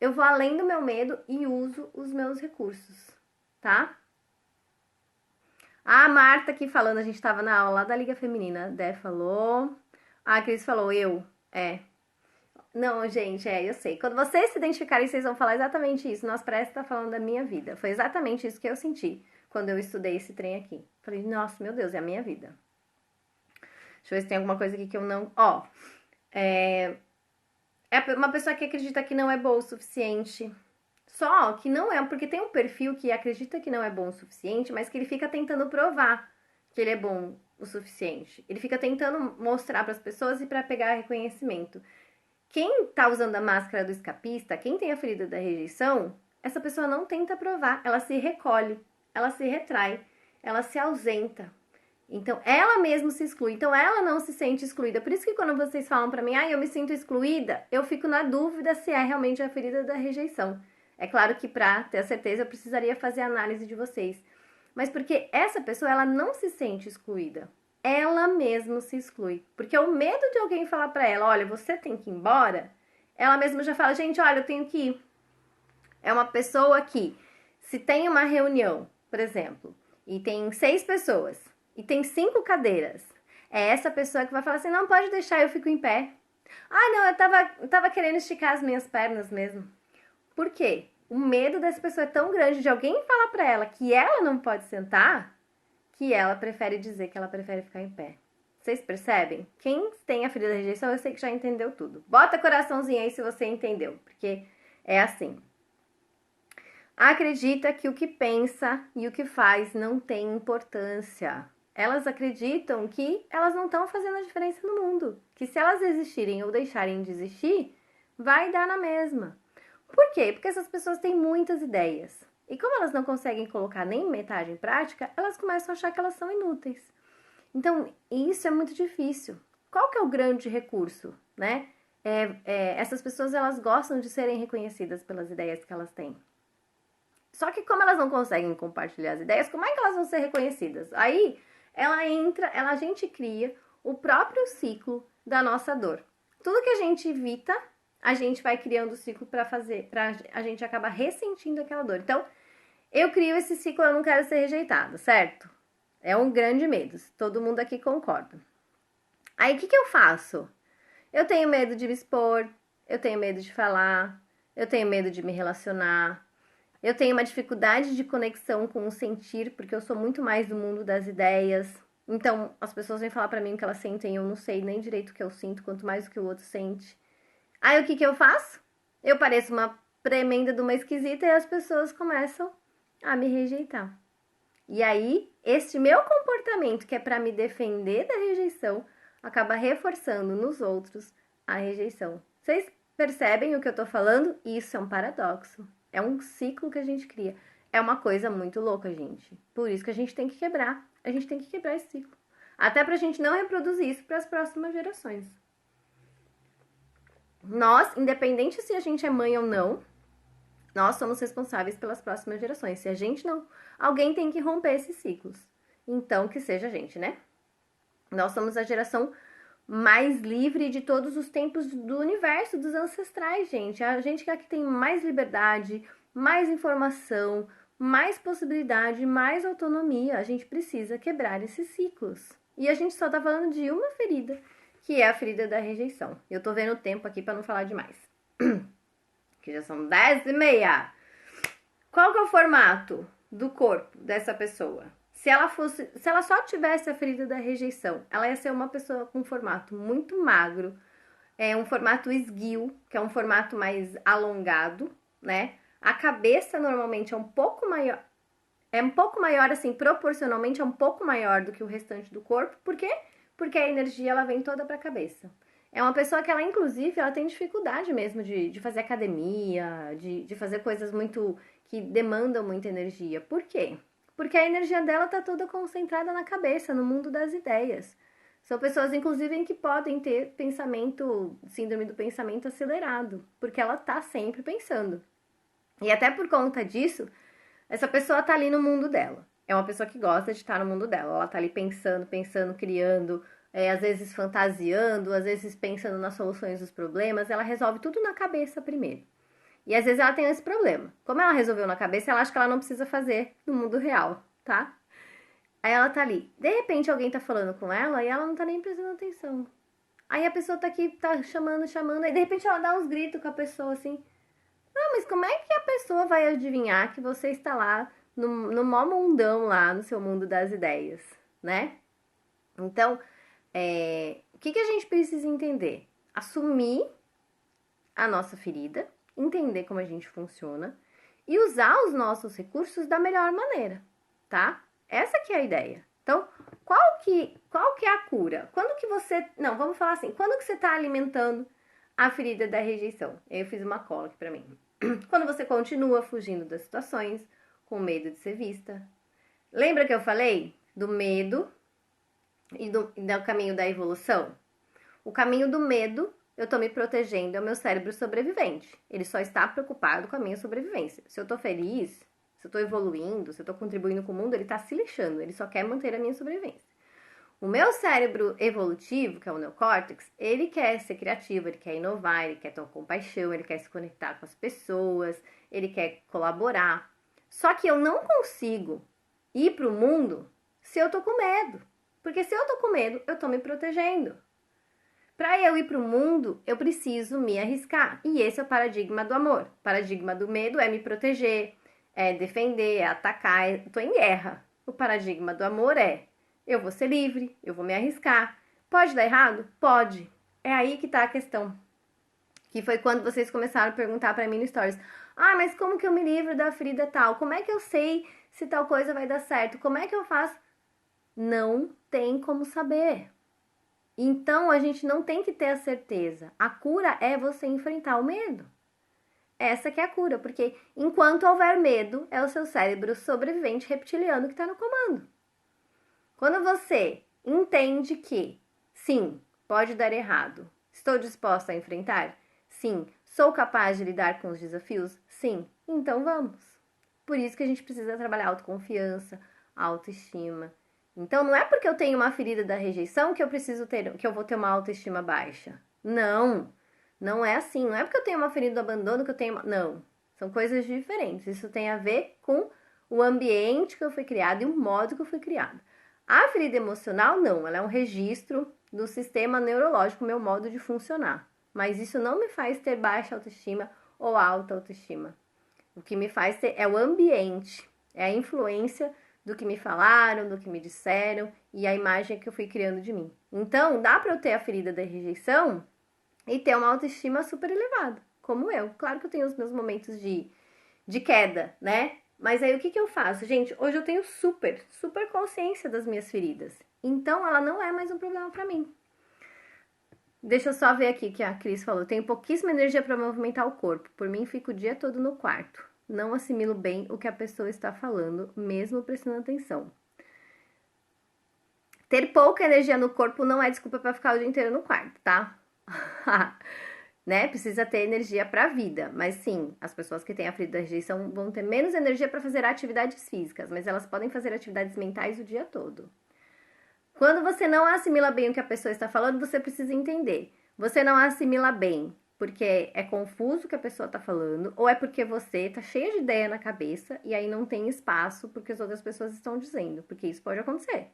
Eu vou além do meu medo e uso os meus recursos, tá? A Marta aqui falando, a gente tava na aula lá da Liga Feminina. A Dé falou. A Cris falou, eu. Não, gente, eu sei. Quando vocês se identificarem, vocês vão falar exatamente isso. Nossa, parece que tá falando da minha vida. Foi exatamente isso que eu senti quando eu estudei esse trem aqui. Falei, nossa, meu Deus, é a minha vida. Deixa eu ver se tem alguma coisa aqui que eu não... é uma pessoa que acredita que não é boa o suficiente. Só que não é, porque tem um perfil que acredita que não é bom o suficiente, mas que ele fica tentando provar que ele é bom o suficiente. Ele fica tentando mostrar para as pessoas e para pegar reconhecimento. Quem tá usando a máscara do escapista, quem tem a ferida da rejeição, essa pessoa não tenta provar, ela se recolhe, ela se retrai, ela se ausenta. Então, ela mesma se exclui. Então, ela não se sente excluída. Por isso que quando vocês falam pra mim, eu me sinto excluída, eu fico na dúvida se é realmente a ferida da rejeição. É claro que pra ter a certeza, eu precisaria fazer a análise de vocês. Mas porque essa pessoa, ela não se sente excluída. Ela mesma se exclui. Porque o medo de alguém falar pra ela, olha, você tem que ir embora, ela mesma já fala, gente, olha, eu tenho que ir. É uma pessoa que, se tem uma reunião, por exemplo, e tem 6 pessoas, e tem 5 cadeiras, é essa pessoa que vai falar assim, não, pode deixar, eu fico em pé. Ah, não, eu tava querendo esticar as minhas pernas mesmo. Por quê? O medo dessa pessoa é tão grande de alguém falar pra ela que ela não pode sentar, que ela prefere dizer que ela prefere ficar em pé. Vocês percebem? Quem tem a ferida da rejeição, eu sei que já entendeu tudo. Bota coraçãozinho aí se você entendeu, porque é assim. Acredita que o que pensa e o que faz não tem importância. Elas acreditam que elas não estão fazendo a diferença no mundo. Que se elas existirem ou deixarem de existir, vai dar na mesma. Por quê? Porque essas pessoas têm muitas ideias. E como elas não conseguem colocar nem metade em prática, elas começam a achar que elas são inúteis. Então, isso é muito difícil. Qual que é o grande recurso, né? Essas pessoas, elas gostam de serem reconhecidas pelas ideias que elas têm. Só que como elas não conseguem compartilhar as ideias, como é que elas vão ser reconhecidas? Aí, a gente cria o próprio ciclo da nossa dor. Tudo que a gente evita, a gente vai criando o ciclo pra a gente acabar ressentindo aquela dor. Então, eu crio esse ciclo, eu não quero ser rejeitada, certo? É um grande medo, todo mundo aqui concorda. Aí, o que eu faço? Eu tenho medo de me expor, eu tenho medo de falar, eu tenho medo de me relacionar, eu tenho uma dificuldade de conexão com o sentir, porque eu sou muito mais do mundo das ideias. Então, as pessoas vêm falar pra mim o que elas sentem, eu não sei nem direito o que eu sinto, quanto mais o que o outro sente. Aí, o que que eu faço? Eu pareço uma tremenda de uma esquisita e as pessoas começam a me rejeitar. E aí, este meu comportamento, que é pra me defender da rejeição, acaba reforçando nos outros a rejeição. Vocês percebem o que eu tô falando? Isso é um paradoxo. É um ciclo que a gente cria. É uma coisa muito louca, gente. Por isso que a gente tem que quebrar. A gente tem que quebrar esse ciclo. Até pra gente não reproduzir isso para as próximas gerações. Nós, independente se a gente é mãe ou não, nós somos responsáveis pelas próximas gerações. Se a gente não, alguém tem que romper esses ciclos. Então, que seja a gente, né? Nós somos a geração mais livre de todos os tempos do universo, dos ancestrais, gente. A gente que aqui tem mais liberdade, mais informação, mais possibilidade, mais autonomia. A gente precisa quebrar esses ciclos. E a gente só tá falando de uma ferida, que é a ferida da rejeição. Eu tô vendo o tempo aqui para não falar demais. Que já são 10h30. Qual que é o formato do corpo dessa pessoa? Se ela só tivesse a ferida da rejeição, ela ia ser uma pessoa com um formato muito magro, um formato esguio, que é um formato mais alongado, né? A cabeça normalmente é um pouco maior assim, proporcionalmente é um pouco maior do que o restante do corpo. Por quê? Porque a energia ela vem toda para a cabeça. É uma pessoa que ela, inclusive, ela tem dificuldade mesmo de fazer academia, de fazer coisas muito que demandam muita energia. Por quê? Porque a energia dela tá toda concentrada na cabeça, no mundo das ideias. São pessoas, inclusive, que podem ter síndrome do pensamento acelerado, porque ela tá sempre pensando. E até por conta disso, essa pessoa tá ali no mundo dela. É uma pessoa que gosta de estar no mundo dela. Ela tá ali pensando, criando, às vezes fantasiando, às vezes pensando nas soluções dos problemas. Ela resolve tudo na cabeça primeiro. E às vezes ela tem esse problema. Como ela resolveu na cabeça, ela acha que ela não precisa fazer no mundo real, tá? Aí ela tá ali. De repente alguém tá falando com ela e ela não tá nem prestando atenção. Aí a pessoa tá aqui, tá chamando, aí de repente ela dá uns gritos com a pessoa assim. Não, mas como é que a pessoa vai adivinhar que você está lá no mó mundão lá, no seu mundo das ideias, né? Então, o que a gente precisa entender? Assumir a nossa ferida, entender como a gente funciona e usar os nossos recursos da melhor maneira, tá? Essa que é a ideia. Então, qual que é a cura? Quando que você... Não, vamos falar assim. Quando que você está alimentando a ferida da rejeição? Eu fiz uma cola aqui pra mim. Quando você continua fugindo das situações, com medo de ser vista. Lembra que eu falei do medo e do caminho da evolução? O caminho do medo, eu tô me protegendo, é o meu cérebro sobrevivente. Ele só está preocupado com a minha sobrevivência. Se eu tô feliz, se eu tô evoluindo, se eu tô contribuindo com o mundo, ele tá se lixando, ele só quer manter a minha sobrevivência. O meu cérebro evolutivo, que é o neocórtex, ele quer ser criativo, ele quer inovar, ele quer ter compaixão, ele quer se conectar com as pessoas, ele quer colaborar. Só que eu não consigo ir pro mundo se eu tô com medo. Porque se eu tô com medo, eu tô me protegendo. Para eu ir pro mundo, eu preciso me arriscar. E esse é o paradigma do amor. O paradigma do medo é me proteger, é defender, é atacar, tô em guerra. O paradigma do amor é: eu vou ser livre, eu vou me arriscar. Pode dar errado? Pode. É aí que tá a questão. Que foi quando vocês começaram a perguntar pra mim no Stories. Ah, mas como que eu me livro da ferida tal? Como é que eu sei se tal coisa vai dar certo? Como é que eu faço? Não tem como saber. Então, a gente não tem que ter a certeza. A cura é você enfrentar o medo. Essa que é a cura, porque enquanto houver medo, é o seu cérebro sobrevivente reptiliano que está no comando. Quando você entende que, sim, pode dar errado, estou disposta a enfrentar? Sim. Sou capaz de lidar com os desafios? Sim. Então vamos. Por isso que a gente precisa trabalhar autoconfiança, autoestima. Então não é porque eu tenho uma ferida da rejeição que eu vou ter uma autoestima baixa. Não. Não é assim. Não é porque eu tenho uma ferida do abandono que eu tenho... Não. São coisas diferentes. Isso tem a ver com o ambiente que eu fui criado e o modo que eu fui criado. A ferida emocional, não. Ela é um registro do sistema neurológico, meu modo de funcionar. Mas isso não me faz ter baixa autoestima ou alta autoestima. O que me faz ter é o ambiente, é a influência do que me falaram, do que me disseram e a imagem que eu fui criando de mim. Então, dá pra eu ter a ferida da rejeição e ter uma autoestima super elevada, como eu. Claro que eu tenho os meus momentos de queda, né? Mas aí o que eu faço? Gente, hoje eu tenho super consciência das minhas feridas. Então, ela não é mais um problema pra mim. Deixa eu só ver aqui que a Cris falou. Tenho pouquíssima energia para movimentar o corpo. Por mim, fico o dia todo no quarto. Não assimilo bem o que a pessoa está falando, mesmo prestando atenção. Ter pouca energia no corpo não é desculpa para ficar o dia inteiro no quarto, tá? Né? Precisa ter energia para a vida. Mas sim, as pessoas que têm a ferida da rejeição vão ter menos energia para fazer atividades físicas, mas elas podem fazer atividades mentais o dia todo. Quando você não assimila bem o que a pessoa está falando, você precisa entender. Você não assimila bem porque é confuso o que a pessoa está falando, ou é porque você está cheia de ideia na cabeça e aí não tem espaço porque as outras pessoas estão dizendo, porque isso pode acontecer.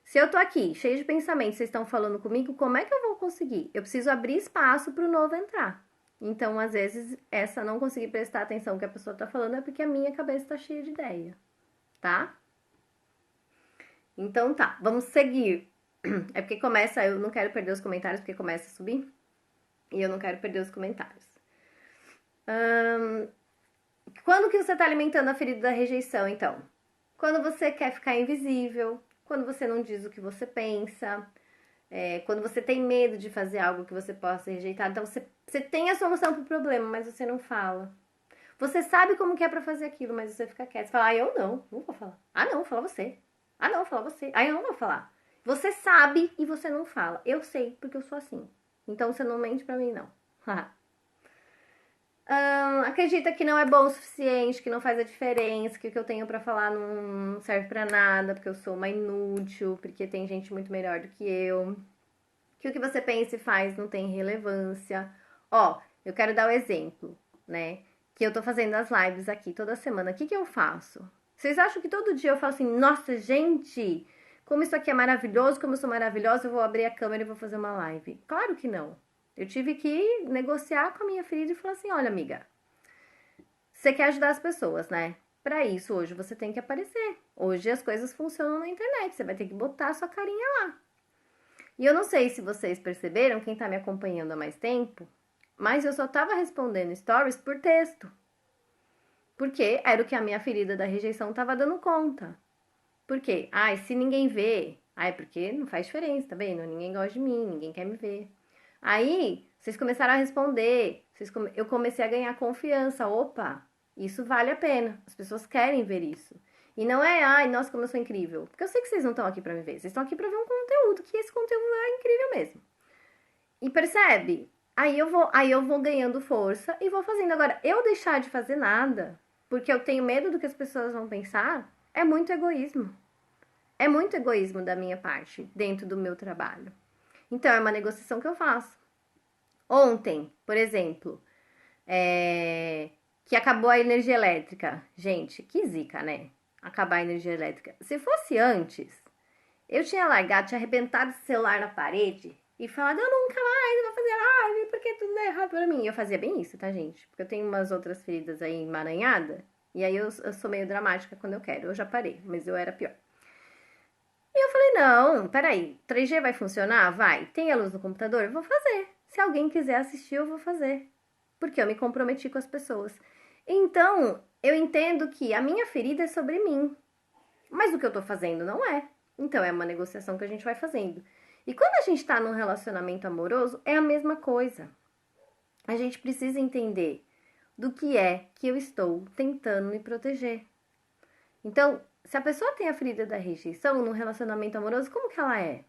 Se eu tô aqui, cheia de pensamentos, vocês estão falando comigo, como é que eu vou conseguir? Eu preciso abrir espaço para o novo entrar. Então, às vezes, essa não conseguir prestar atenção no que a pessoa está falando é porque a minha cabeça está cheia de ideia, tá? Então tá, vamos seguir. É porque começa, eu não quero perder os comentários, porque começa a subir. E eu não quero perder os comentários. Quando que você tá alimentando a ferida da rejeição, então? Quando você quer ficar invisível, quando você não diz o que você pensa, quando você tem medo de fazer algo que você possa ser rejeitado. Então você tem a solução pro problema, mas você não fala. Você sabe como que é pra fazer aquilo, mas você fica quieto. Você fala, eu não vou falar. Ah, não, fala você. Ah, não, fala você. Ah, eu não vou falar. Você sabe e você não fala. Eu sei, porque eu sou assim. Então você não mente pra mim, não. Acredita que não é bom o suficiente, que não faz a diferença, que o que eu tenho pra falar não serve pra nada, porque eu sou uma inútil, porque tem gente muito melhor do que eu. Que o que você pensa e faz não tem relevância. Ó, eu quero dar o exemplo, né? Que eu tô fazendo as lives aqui toda semana. O que eu faço? Vocês acham que todo dia eu falo assim, nossa, gente, como isso aqui é maravilhoso, como eu sou maravilhosa, eu vou abrir a câmera e vou fazer uma live? Claro que não. Eu tive que negociar com a minha filha e falar assim, olha, amiga, você quer ajudar as pessoas, né? Pra isso, hoje você tem que aparecer. Hoje as coisas funcionam na internet, você vai ter que botar a sua carinha lá. E eu não sei se vocês perceberam, quem tá me acompanhando há mais tempo, mas eu só tava respondendo stories por texto. Porque era o que a minha ferida da rejeição tava dando conta. Por quê? Ai, se ninguém vê. Ai, porque não faz diferença, tá vendo? Ninguém gosta de mim, ninguém quer me ver. Aí, vocês começaram a responder. Eu comecei a ganhar confiança. Opa, isso vale a pena. As pessoas querem ver isso. E não é, ai, nossa, como eu sou incrível. Porque eu sei que vocês não estão aqui pra me ver. Vocês estão aqui pra ver um conteúdo, que esse conteúdo é incrível mesmo. E percebe? Aí eu vou ganhando força e vou fazendo. Agora, eu deixar de fazer nada, porque eu tenho medo do que as pessoas vão pensar, é muito egoísmo. É muito egoísmo da minha parte, dentro do meu trabalho. Então, é uma negociação que eu faço. Ontem, por exemplo, que acabou a energia elétrica. Gente, que zica, né? Acabar a energia elétrica. Se fosse antes, eu tinha largado, tinha arrebentado o celular na parede e falado, eu nunca mais vou fazer live porque tudo é errado pra mim. Eu fazia bem isso, tá, gente? Porque eu tenho umas outras feridas aí emaranhadas e aí eu sou meio dramática quando eu quero. Eu já parei, mas eu era pior. E eu falei, não, peraí, 3G vai funcionar? Vai. Tem a luz no computador? Eu vou fazer. Se alguém quiser assistir, eu vou fazer. Porque eu me comprometi com as pessoas. Então, eu entendo que a minha ferida é sobre mim. Mas o que eu tô fazendo não é. Então, é uma negociação que a gente vai fazendo. E quando a gente tá num relacionamento amoroso, é a mesma coisa. A gente precisa entender do que é que eu estou tentando me proteger. Então, se a pessoa tem a ferida da rejeição num relacionamento amoroso, como que ela é?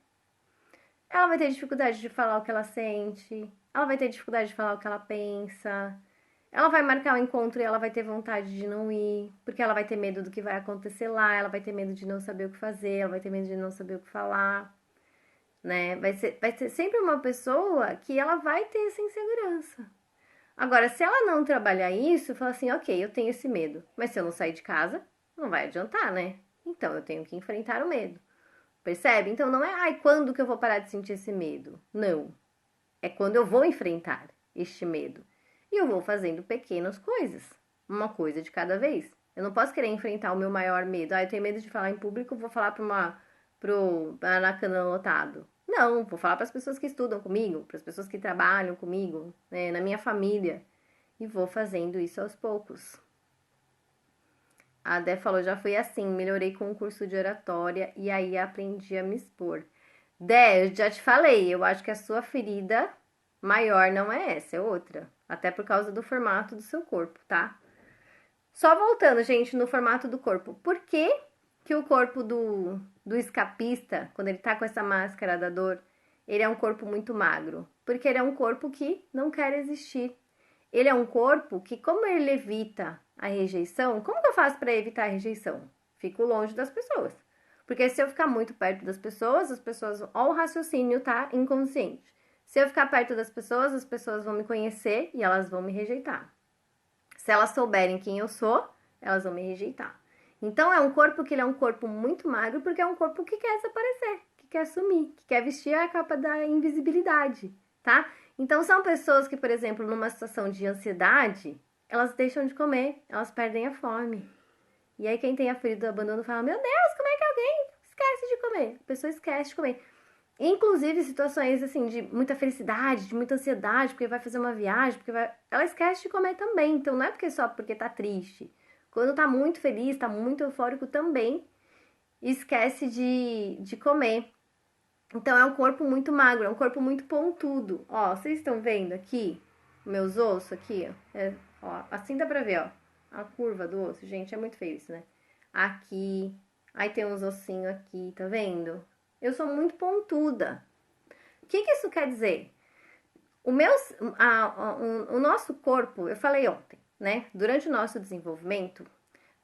Ela vai ter dificuldade de falar o que ela sente, ela vai ter dificuldade de falar o que ela pensa, ela vai marcar o encontro e ela vai ter vontade de não ir, porque ela vai ter medo do que vai acontecer lá, ela vai ter medo de não saber o que fazer, ela vai ter medo de não saber o que falar, né? Vai ser sempre uma pessoa que ela vai ter essa insegurança. Agora, se ela não trabalhar isso, fala assim, ok, eu tenho esse medo, mas se eu não sair de casa, não vai adiantar, né? Então eu tenho que enfrentar o medo. Percebe? Então não é, ai, quando que eu vou parar de sentir esse medo? Não. É quando eu vou enfrentar este medo. E eu vou fazendo pequenas coisas, uma coisa de cada vez. Eu não posso querer enfrentar o meu maior medo. Ah, eu tenho medo de falar em público, vou falar pro Maracanã lotado. Não, vou falar para as pessoas que estudam comigo, para as pessoas que trabalham comigo, né, na minha família. E vou fazendo isso aos poucos. A Dé falou, já fui assim, melhorei com o curso de oratória e aí aprendi a me expor. Dé, eu já te falei, eu acho que a sua ferida maior não é essa, é outra. Até por causa do formato do seu corpo, tá? Só voltando, gente, no formato do corpo. Por que que o corpo do escapista, quando ele tá com essa máscara da dor, ele é um corpo muito magro? Porque ele é um corpo que não quer existir. Ele é um corpo que, como ele evita a rejeição, como que eu faço para evitar a rejeição? Fico longe das pessoas. Porque se eu ficar muito perto das pessoas, as pessoas. Ó, o raciocínio tá inconsciente. Se eu ficar perto das pessoas, as pessoas vão me conhecer e elas vão me rejeitar. Se elas souberem quem eu sou, elas vão me rejeitar. Então é um corpo que ele é um corpo muito magro, porque é um corpo que quer desaparecer, que quer sumir, que quer vestir a capa da invisibilidade, tá? Então são pessoas que, por exemplo, numa situação de ansiedade, elas deixam de comer, elas perdem a fome. E aí quem tem a ferida do abandono fala: "Meu Deus, como é que alguém esquece de comer?" A pessoa esquece de comer. Inclusive situações assim de muita felicidade, de muita ansiedade, porque vai fazer uma viagem, porque vai, ela esquece de comer também. Então não é porque só porque tá triste. Quando tá muito feliz, tá muito eufórico também, esquece de comer. Então é um corpo muito magro, é um corpo muito pontudo. Ó, vocês estão vendo aqui meus ossos aqui, ó. Ó, assim dá pra ver, ó. A curva do osso, gente, é muito feio isso, né? Aqui, aí tem uns ossinhos aqui, tá vendo? Eu sou muito pontuda. O que isso quer dizer? O nosso corpo, eu falei ontem, né? Durante o nosso desenvolvimento,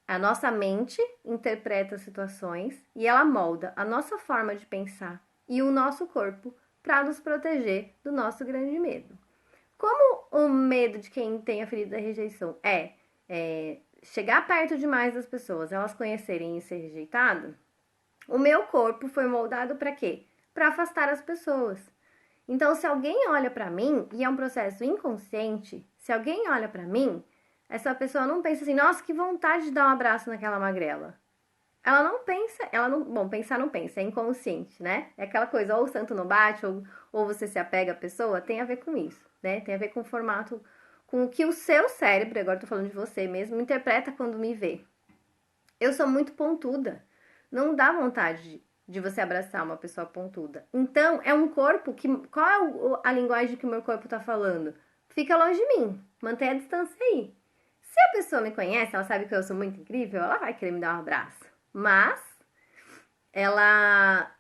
a nossa mente interpreta situações e ela molda a nossa forma de pensar e o nosso corpo para nos proteger do nosso grande medo. Como o medo de quem tem a ferida da rejeição é chegar perto demais das pessoas, elas conhecerem e ser rejeitado, o meu corpo foi moldado para quê? Para afastar as pessoas. Então, se alguém olha para mim, e é um processo inconsciente, se alguém olha para mim, essa pessoa não pensa assim, nossa, que vontade de dar um abraço naquela magrela. Ela não pensa, ela não, bom, pensar não pensa, é inconsciente, né? É aquela coisa, ou o santo não bate, ou você se apega à pessoa, tem a ver com isso, né? Tem a ver com o formato, com o que o seu cérebro, agora tô falando de você mesmo, interpreta quando me vê. Eu sou muito pontuda, não dá vontade de você abraçar uma pessoa pontuda. Então, é um corpo que, qual é a linguagem que o meu corpo tá falando? Fica longe de mim, mantém a distância aí. Se a pessoa me conhece, ela sabe que eu sou muito incrível, ela vai querer me dar um abraço. Mas ela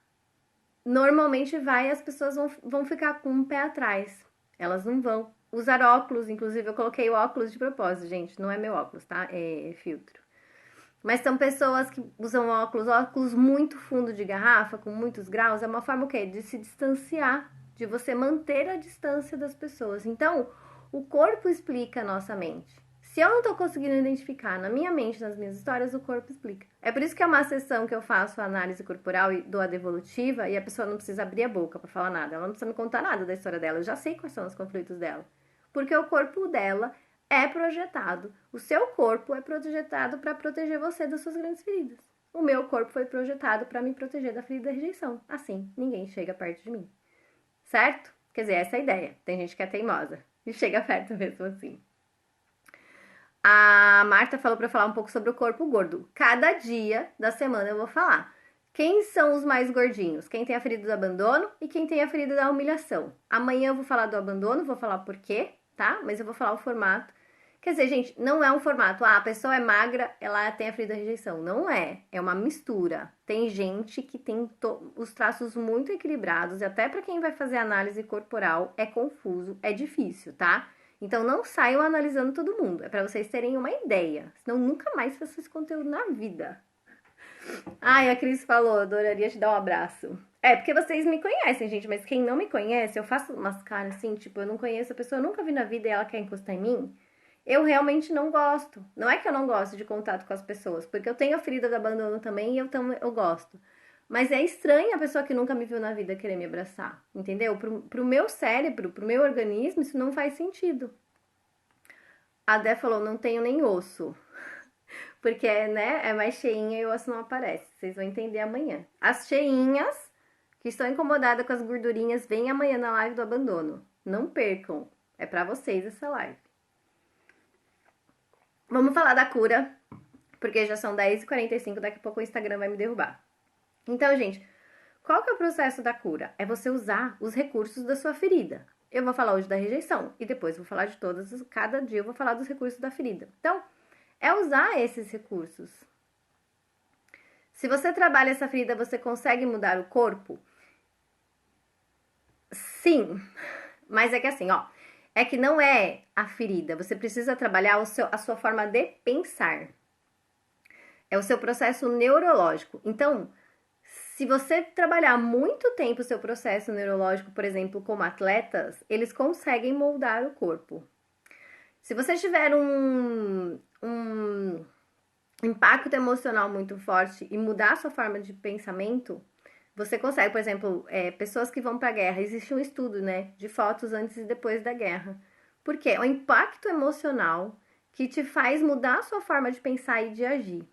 normalmente vai, as pessoas vão ficar com um pé atrás. Elas não vão usar óculos, inclusive eu coloquei o óculos de propósito, gente, não é meu óculos, tá? É filtro. Mas são pessoas que usam óculos muito fundo de garrafa, com muitos graus, é uma forma o quê? De se distanciar, de você manter a distância das pessoas. Então, o corpo explica a nossa mente. Se eu não tô conseguindo identificar na minha mente, nas minhas histórias, o corpo explica. É por isso que é uma sessão que eu faço a análise corporal e dou a devolutiva e a pessoa não precisa abrir a boca para falar nada. Ela não precisa me contar nada da história dela. Eu já sei quais são os conflitos dela. Porque o corpo dela é projetado. O seu corpo é projetado para proteger você das suas grandes feridas. O meu corpo foi projetado para me proteger da ferida da rejeição. Assim, ninguém chega perto de mim. Certo? Quer dizer, essa é a ideia. Tem gente que é teimosa e chega perto mesmo assim. A Marta falou para falar um pouco sobre o corpo gordo. Cada dia da semana eu vou falar. Quem são os mais gordinhos? Quem tem a ferida do abandono e quem tem a ferida da humilhação. Amanhã eu vou falar do abandono, vou falar por quê, tá? Mas eu vou falar o formato. Quer dizer, gente, não é um formato. Ah, a pessoa é magra, ela tem a ferida da rejeição. Não é. É uma mistura. Tem gente que tem os traços muito equilibrados e até para quem vai fazer análise corporal é confuso, é difícil, tá? Então não saiam analisando todo mundo. É para vocês terem uma ideia. Senão nunca mais faço esse conteúdo na vida. Ai, a Cris falou, adoraria te dar um abraço. É, porque vocês me conhecem, gente, mas quem não me conhece, eu faço umas caras assim, tipo, eu não conheço a pessoa, eu nunca vi na vida e ela quer encostar em mim. Eu realmente não gosto. Não é que eu não gosto de contato com as pessoas, porque eu tenho a ferida do abandono também e eu gosto. Mas é estranho a pessoa que nunca me viu na vida querer me abraçar, entendeu? Pro meu cérebro, pro meu organismo, isso não faz sentido. A Dé falou, não tenho nem osso. porque, né, é mais cheinha e o osso não aparece. Vocês vão entender amanhã. As cheinhas que estão incomodadas com as gordurinhas, vem amanhã na live do abandono. Não percam. É pra vocês essa live. Vamos falar da cura, porque já são 10h45, daqui a pouco o Instagram vai me derrubar. Então, gente, qual que é o processo da cura? É você usar os recursos da sua ferida. Eu vou falar hoje da rejeição e depois vou falar de todas, cada dia eu vou falar dos recursos da ferida. Então, é usar esses recursos. Se você trabalha essa ferida, você consegue mudar o corpo? Sim, mas é que assim, ó, é que não é a ferida, você precisa trabalhar a sua forma de pensar. É o seu processo neurológico. Então, se você trabalhar muito tempo o seu processo neurológico, por exemplo, como atletas, eles conseguem moldar o corpo. Se você tiver um impacto emocional muito forte e mudar a sua forma de pensamento, você consegue, por exemplo, pessoas que vão para a guerra. Existe um estudo, né, de fotos antes e depois da guerra. Por quê? É o impacto emocional que te faz mudar a sua forma de pensar e de agir.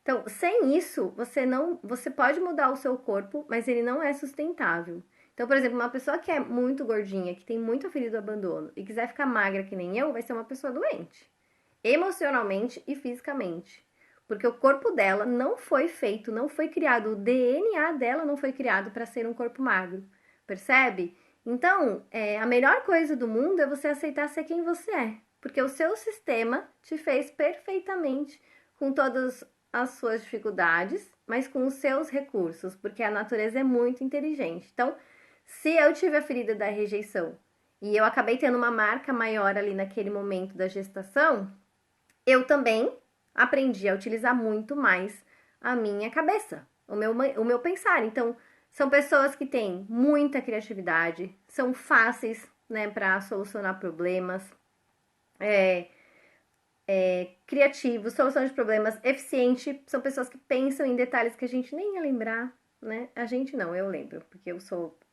Então, sem isso, você pode mudar o seu corpo, mas ele não é sustentável. Então, por exemplo, uma pessoa que é muito gordinha, que tem muita ferida do abandono e quiser ficar magra que nem eu, vai ser uma pessoa doente, emocionalmente e fisicamente. Porque o corpo dela não foi feito, não foi criado, o DNA dela não foi criado para ser um corpo magro, percebe? Então, a melhor coisa do mundo é você aceitar ser quem você é, porque o seu sistema te fez perfeitamente com todas as suas dificuldades, mas com os seus recursos, porque a natureza é muito inteligente. Então, se eu tive a ferida da rejeição e eu acabei tendo uma marca maior ali naquele momento da gestação, eu também aprendi a utilizar muito mais a minha cabeça, o meu pensar. Então, são pessoas que têm muita criatividade, são fáceis, né, para solucionar problemas, criativos, solução de problemas, eficiente, são pessoas que pensam em detalhes que a gente nem ia lembrar, né? A gente não, eu lembro, porque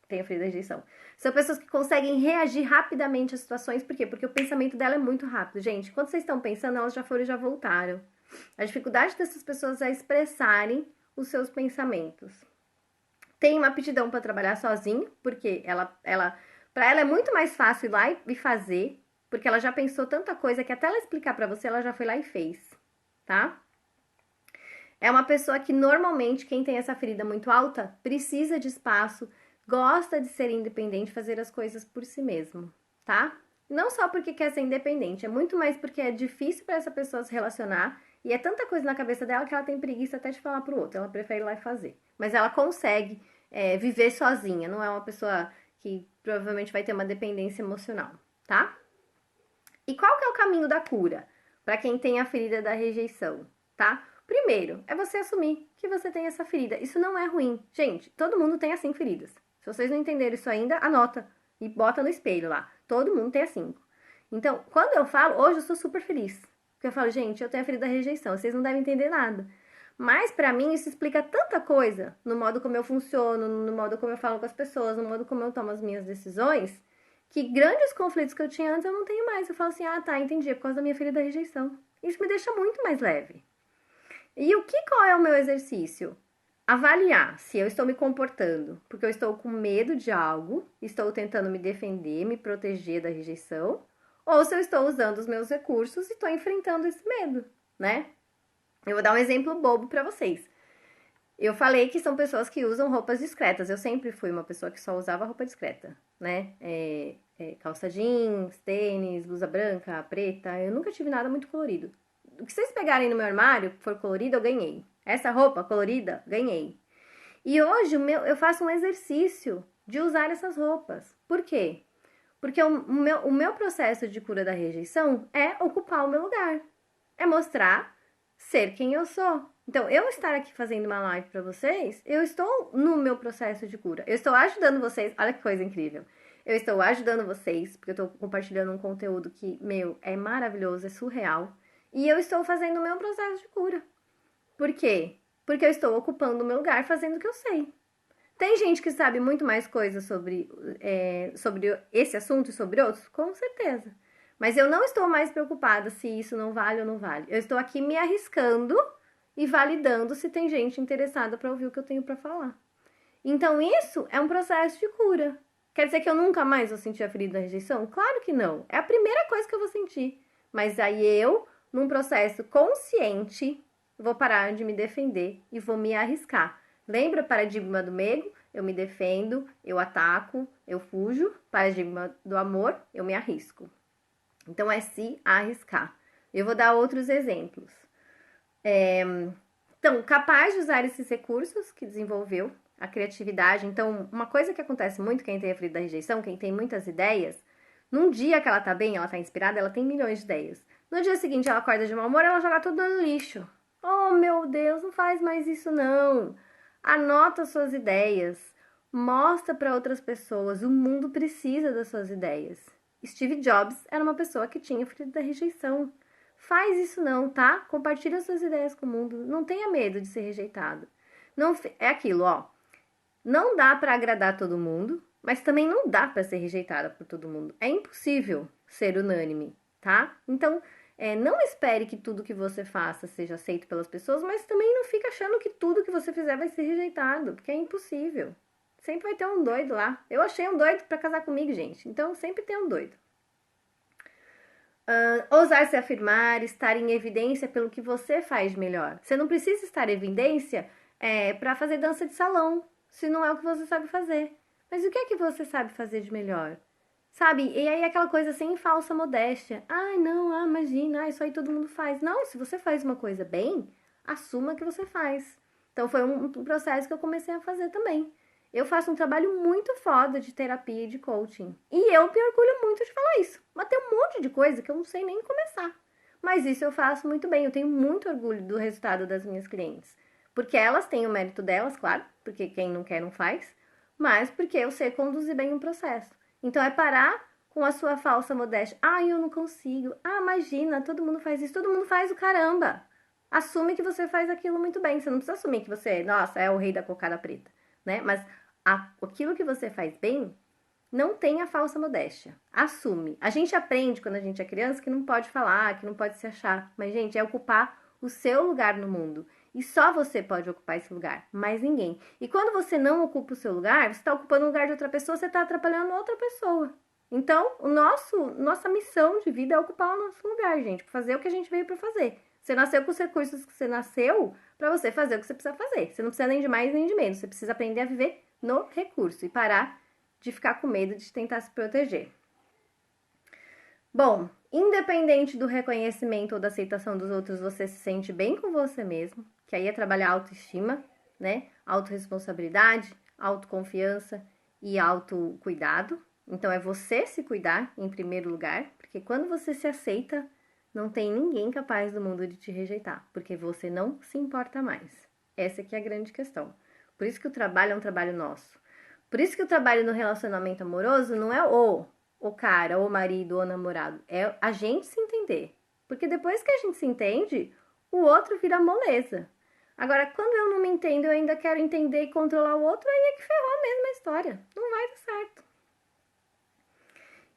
tenho ferida de rejeição. São pessoas que conseguem reagir rapidamente às situações, por quê? Porque o pensamento dela é muito rápido. Gente, quando vocês estão pensando, elas já foram e já voltaram. A dificuldade dessas pessoas é expressarem os seus pensamentos. Tem uma aptidão para trabalhar sozinho, porque para ela é muito mais fácil ir lá e fazer, porque ela já pensou tanta coisa que até ela explicar para você, ela já foi lá e fez, tá? É uma pessoa que normalmente, quem tem essa ferida muito alta, precisa de espaço, gosta de ser independente, fazer as coisas por si mesmo, tá? Não só porque quer ser independente, é muito mais porque é difícil para essa pessoa se relacionar e é tanta coisa na cabeça dela que ela tem preguiça até de falar pro outro, ela prefere ir lá e fazer. Mas ela consegue viver sozinha, não é uma pessoa que provavelmente vai ter uma dependência emocional, tá? E qual que é o caminho da cura para quem tem a ferida da rejeição, tá? Primeiro, é você assumir que você tem essa ferida. Isso não é ruim. Gente, todo mundo tem as 5 feridas. Se vocês não entenderam isso ainda, anota e bota no espelho lá. Todo mundo tem as 5. Então, quando eu falo, hoje eu sou super feliz. Porque eu falo, gente, eu tenho a ferida da rejeição. Vocês não devem entender nada. Mas pra mim isso explica tanta coisa no modo como eu funciono, no modo como eu falo com as pessoas, no modo como eu tomo as minhas decisões, que grandes conflitos que eu tinha antes eu não tenho mais. Eu falo assim, ah, tá, entendi, é por causa da minha ferida da rejeição. Isso me deixa muito mais leve. E qual é o meu exercício? Avaliar se eu estou me comportando porque eu estou com medo de algo, estou tentando me defender, me proteger da rejeição, ou se eu estou usando os meus recursos e estou enfrentando esse medo, né? Eu vou dar um exemplo bobo para vocês. Eu falei que são pessoas que usam roupas discretas. Eu sempre fui uma pessoa que só usava roupa discreta, né? Calça jeans, tênis, blusa branca, preta. Eu nunca tive nada muito colorido. O que vocês pegarem no meu armário, que for colorido, eu ganhei. Essa roupa colorida, ganhei. E hoje eu faço um exercício de usar essas roupas. Por quê? Porque o meu processo de cura da rejeição é ocupar o meu lugar. É mostrar ser quem eu sou. Então, eu estar aqui fazendo uma live para vocês, eu estou no meu processo de cura. Eu estou ajudando vocês. Olha que coisa incrível. Eu estou ajudando vocês, porque eu estou compartilhando um conteúdo que, é maravilhoso, é surreal. E eu estou fazendo o meu processo de cura. Por quê? Porque eu estou ocupando o meu lugar fazendo o que eu sei. Tem gente que sabe muito mais coisas sobre esse assunto e sobre outros? Com certeza. Mas eu não estou mais preocupada se isso não vale ou não vale. Eu estou aqui me arriscando e validando se tem gente interessada para ouvir o que eu tenho para falar. Então, isso é um processo de cura. Quer dizer que eu nunca mais vou sentir a ferida da rejeição? Claro que não. É a primeira coisa que eu vou sentir. Mas aí eu, num processo consciente, vou parar de me defender e vou me arriscar. Lembra o paradigma do medo? Eu me defendo, eu ataco, eu fujo. Paradigma do amor, eu me arrisco. Então, é se arriscar. Eu vou dar outros exemplos. Então, capaz de usar esses recursos que desenvolveu, a criatividade. Então, uma coisa que acontece muito quem tem a ferida da rejeição, quem tem muitas ideias, num dia que ela tá bem, ela tá inspirada, ela tem milhões de ideias. No dia seguinte, ela acorda de mau humor, ela joga tudo no lixo. Oh, meu Deus, não faz mais isso não. Anota suas ideias. Mostra para outras pessoas. O mundo precisa das suas ideias. Steve Jobs era uma pessoa que tinha ferida da rejeição. Faz isso não, tá? Compartilha suas ideias com o mundo. Não tenha medo de ser rejeitado. Não, é aquilo, ó. Não dá para agradar todo mundo, mas também não dá para ser rejeitada por todo mundo. É impossível ser unânime, tá? Então, não espere que tudo que você faça seja aceito pelas pessoas, mas também não fica achando que tudo que você fizer vai ser rejeitado, porque é impossível. Sempre vai ter um doido lá. Eu achei um doido para casar comigo, gente. Então, sempre tem um doido. Ousar se afirmar, estar em evidência pelo que você faz melhor. Você não precisa estar em evidência para fazer dança de salão, se não é o que você sabe fazer. Mas o que é que você sabe fazer de melhor? Sabe? E aí aquela coisa sem falsa modéstia. Ai, não, imagina, isso aí todo mundo faz. Não, se você faz uma coisa bem, assuma que você faz. Então foi um processo que eu comecei a fazer também. Eu faço um trabalho muito foda de terapia e de coaching. E eu me orgulho muito de falar isso. Mas tem um monte de coisa que eu não sei nem começar. Mas isso eu faço muito bem. Eu tenho muito orgulho do resultado das minhas clientes. Porque elas têm o mérito delas, claro. Porque quem não quer não faz. Mas porque eu sei conduzir bem um processo. Então é parar com a sua falsa modéstia. Ah, eu não consigo. Ah, imagina, todo mundo faz isso. Todo mundo faz o caramba. Assume que você faz aquilo muito bem. Você não precisa assumir que você, nossa, é o rei da cocada preta, né? Mas aquilo que você faz bem, não tenha falsa modéstia. Assume. A gente aprende quando a gente é criança que não pode falar, que não pode se achar. Mas, gente, é ocupar o seu lugar no mundo. E só você pode ocupar esse lugar, mais ninguém. E quando você não ocupa o seu lugar, você está ocupando o lugar de outra pessoa, você está atrapalhando outra pessoa. Então, nossa missão de vida é ocupar o nosso lugar, gente. Fazer o que a gente veio para fazer. Você nasceu com os recursos que você nasceu para você fazer o que você precisa fazer. Você não precisa nem de mais nem de menos. Você precisa aprender a viver no recurso e parar de ficar com medo de tentar se proteger. Bom, independente do reconhecimento ou da aceitação dos outros, você se sente bem com você mesmo, que aí é trabalhar a autoestima, né? Autorresponsabilidade, autoconfiança e autocuidado. Então é você se cuidar em primeiro lugar, porque quando você se aceita, não tem ninguém capaz do mundo de te rejeitar, porque você não se importa mais. Essa aqui é a grande questão. Por isso que o trabalho é um trabalho nosso. Por isso que o trabalho no relacionamento amoroso não é o cara, o marido, o namorado. É a gente se entender. Porque depois que a gente se entende, o outro vira moleza. Agora, quando eu não me entendo, eu ainda quero entender e controlar o outro, aí é que ferrou a mesma história. Não vai dar certo.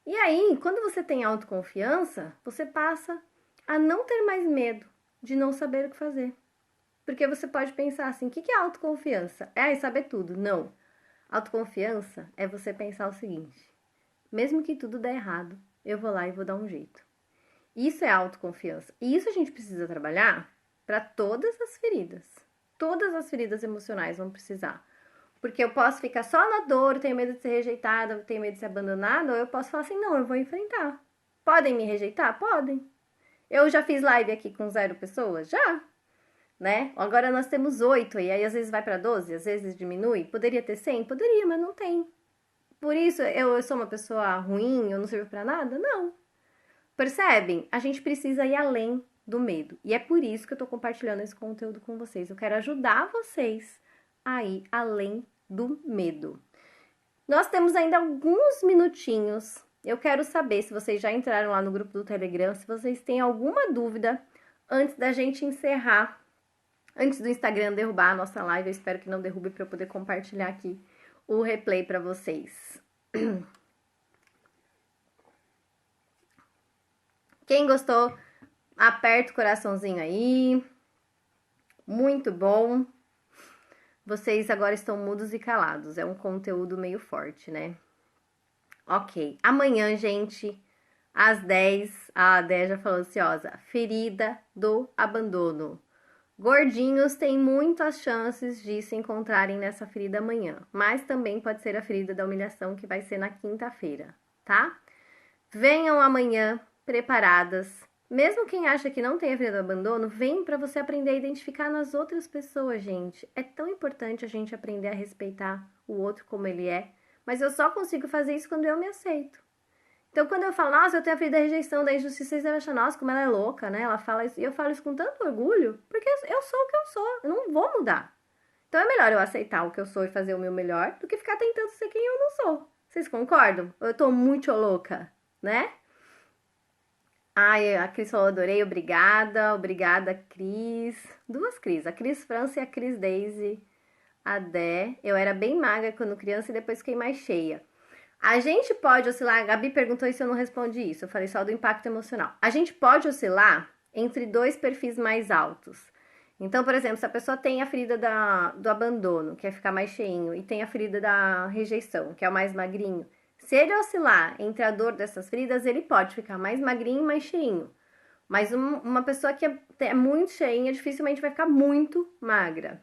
E aí, quando você tem autoconfiança, você passa a não ter mais medo de não saber o que fazer. Porque você pode pensar assim, o que é autoconfiança? É saber tudo. Não. Autoconfiança é você pensar o seguinte, mesmo que tudo der errado, eu vou lá e vou dar um jeito. Isso é autoconfiança. E isso a gente precisa trabalhar para todas as feridas. Todas as feridas emocionais vão precisar. Porque eu posso ficar só na dor, tenho medo de ser rejeitada, tenho medo de ser abandonada, ou eu posso falar assim, não, eu vou enfrentar. Podem me rejeitar? Podem. Eu já fiz live aqui com 0 pessoas? Já. Né? Agora nós temos 8, e aí às vezes vai para 12, às vezes diminui. Poderia ter 100? Poderia, mas não tem. Por isso, eu sou uma pessoa ruim, eu não sirvo para nada? Não. Percebem? A gente precisa ir além do medo. E é por isso que eu tô compartilhando esse conteúdo com vocês. Eu quero ajudar vocês a ir além do medo. Nós temos ainda alguns minutinhos. Eu quero saber se vocês já entraram lá no grupo do Telegram, se vocês têm alguma dúvida antes da gente encerrar. Antes do Instagram derrubar a nossa live, eu espero que não derrube para eu poder compartilhar aqui o replay para vocês. Quem gostou, aperta o coraçãozinho aí. Muito bom. Vocês agora estão mudos e calados. É um conteúdo meio forte, né? Ok. Amanhã, gente, às 10, a Dé já falou ansiosa. Ferida do abandono. Gordinhos têm muitas chances de se encontrarem nessa ferida amanhã, mas também pode ser a ferida da humilhação que vai ser na quinta-feira, tá? Venham amanhã preparadas. Mesmo quem acha que não tem a ferida do abandono, vem para você aprender a identificar nas outras pessoas, gente. É tão importante a gente aprender a respeitar o outro como ele é, mas eu só consigo fazer isso quando eu me aceito. Então, quando eu falo, nossa, eu tenho a ferida da rejeição, da injustiça, vocês acham, nossa, como ela é louca, né? Ela fala isso, e eu falo isso com tanto orgulho, porque eu sou o que eu sou, eu não vou mudar. Então, é melhor eu aceitar o que eu sou e fazer o meu melhor, do que ficar tentando ser quem eu não sou. Vocês concordam? Eu tô muito louca, né? Ai, a Cris falou, adorei, obrigada. Obrigada, Cris. Duas Cris, a Cris França e a Cris Daisy. A Dé. Eu era bem magra quando criança e depois fiquei mais cheia. A gente pode oscilar, a Gabi perguntou se eu não respondi isso, eu falei só do impacto emocional. A gente pode oscilar entre dois perfis mais altos. Então, por exemplo, se a pessoa tem a ferida do abandono, que é ficar mais cheinho, e tem a ferida da rejeição, que é o mais magrinho, se ele oscilar entre a dor dessas feridas, ele pode ficar mais magrinho e mais cheinho. Mas uma pessoa que é muito cheinha dificilmente vai ficar muito magra,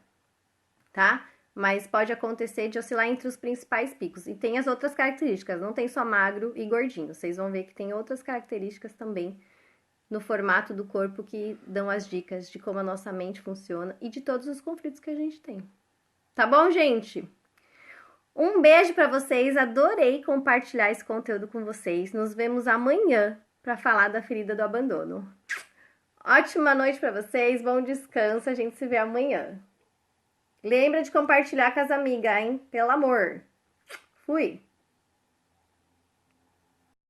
tá? Mas pode acontecer de oscilar entre os principais picos. E tem as outras características, não tem só magro e gordinho. Vocês vão ver que tem outras características também no formato do corpo que dão as dicas de como a nossa mente funciona e de todos os conflitos que a gente tem. Tá bom, gente? Um beijo para vocês, adorei compartilhar esse conteúdo com vocês. Nos vemos amanhã para falar da ferida do abandono. Ótima noite para vocês, bom descanso, a gente se vê amanhã. Lembra de compartilhar com as amigas, hein? Pelo amor. Fui!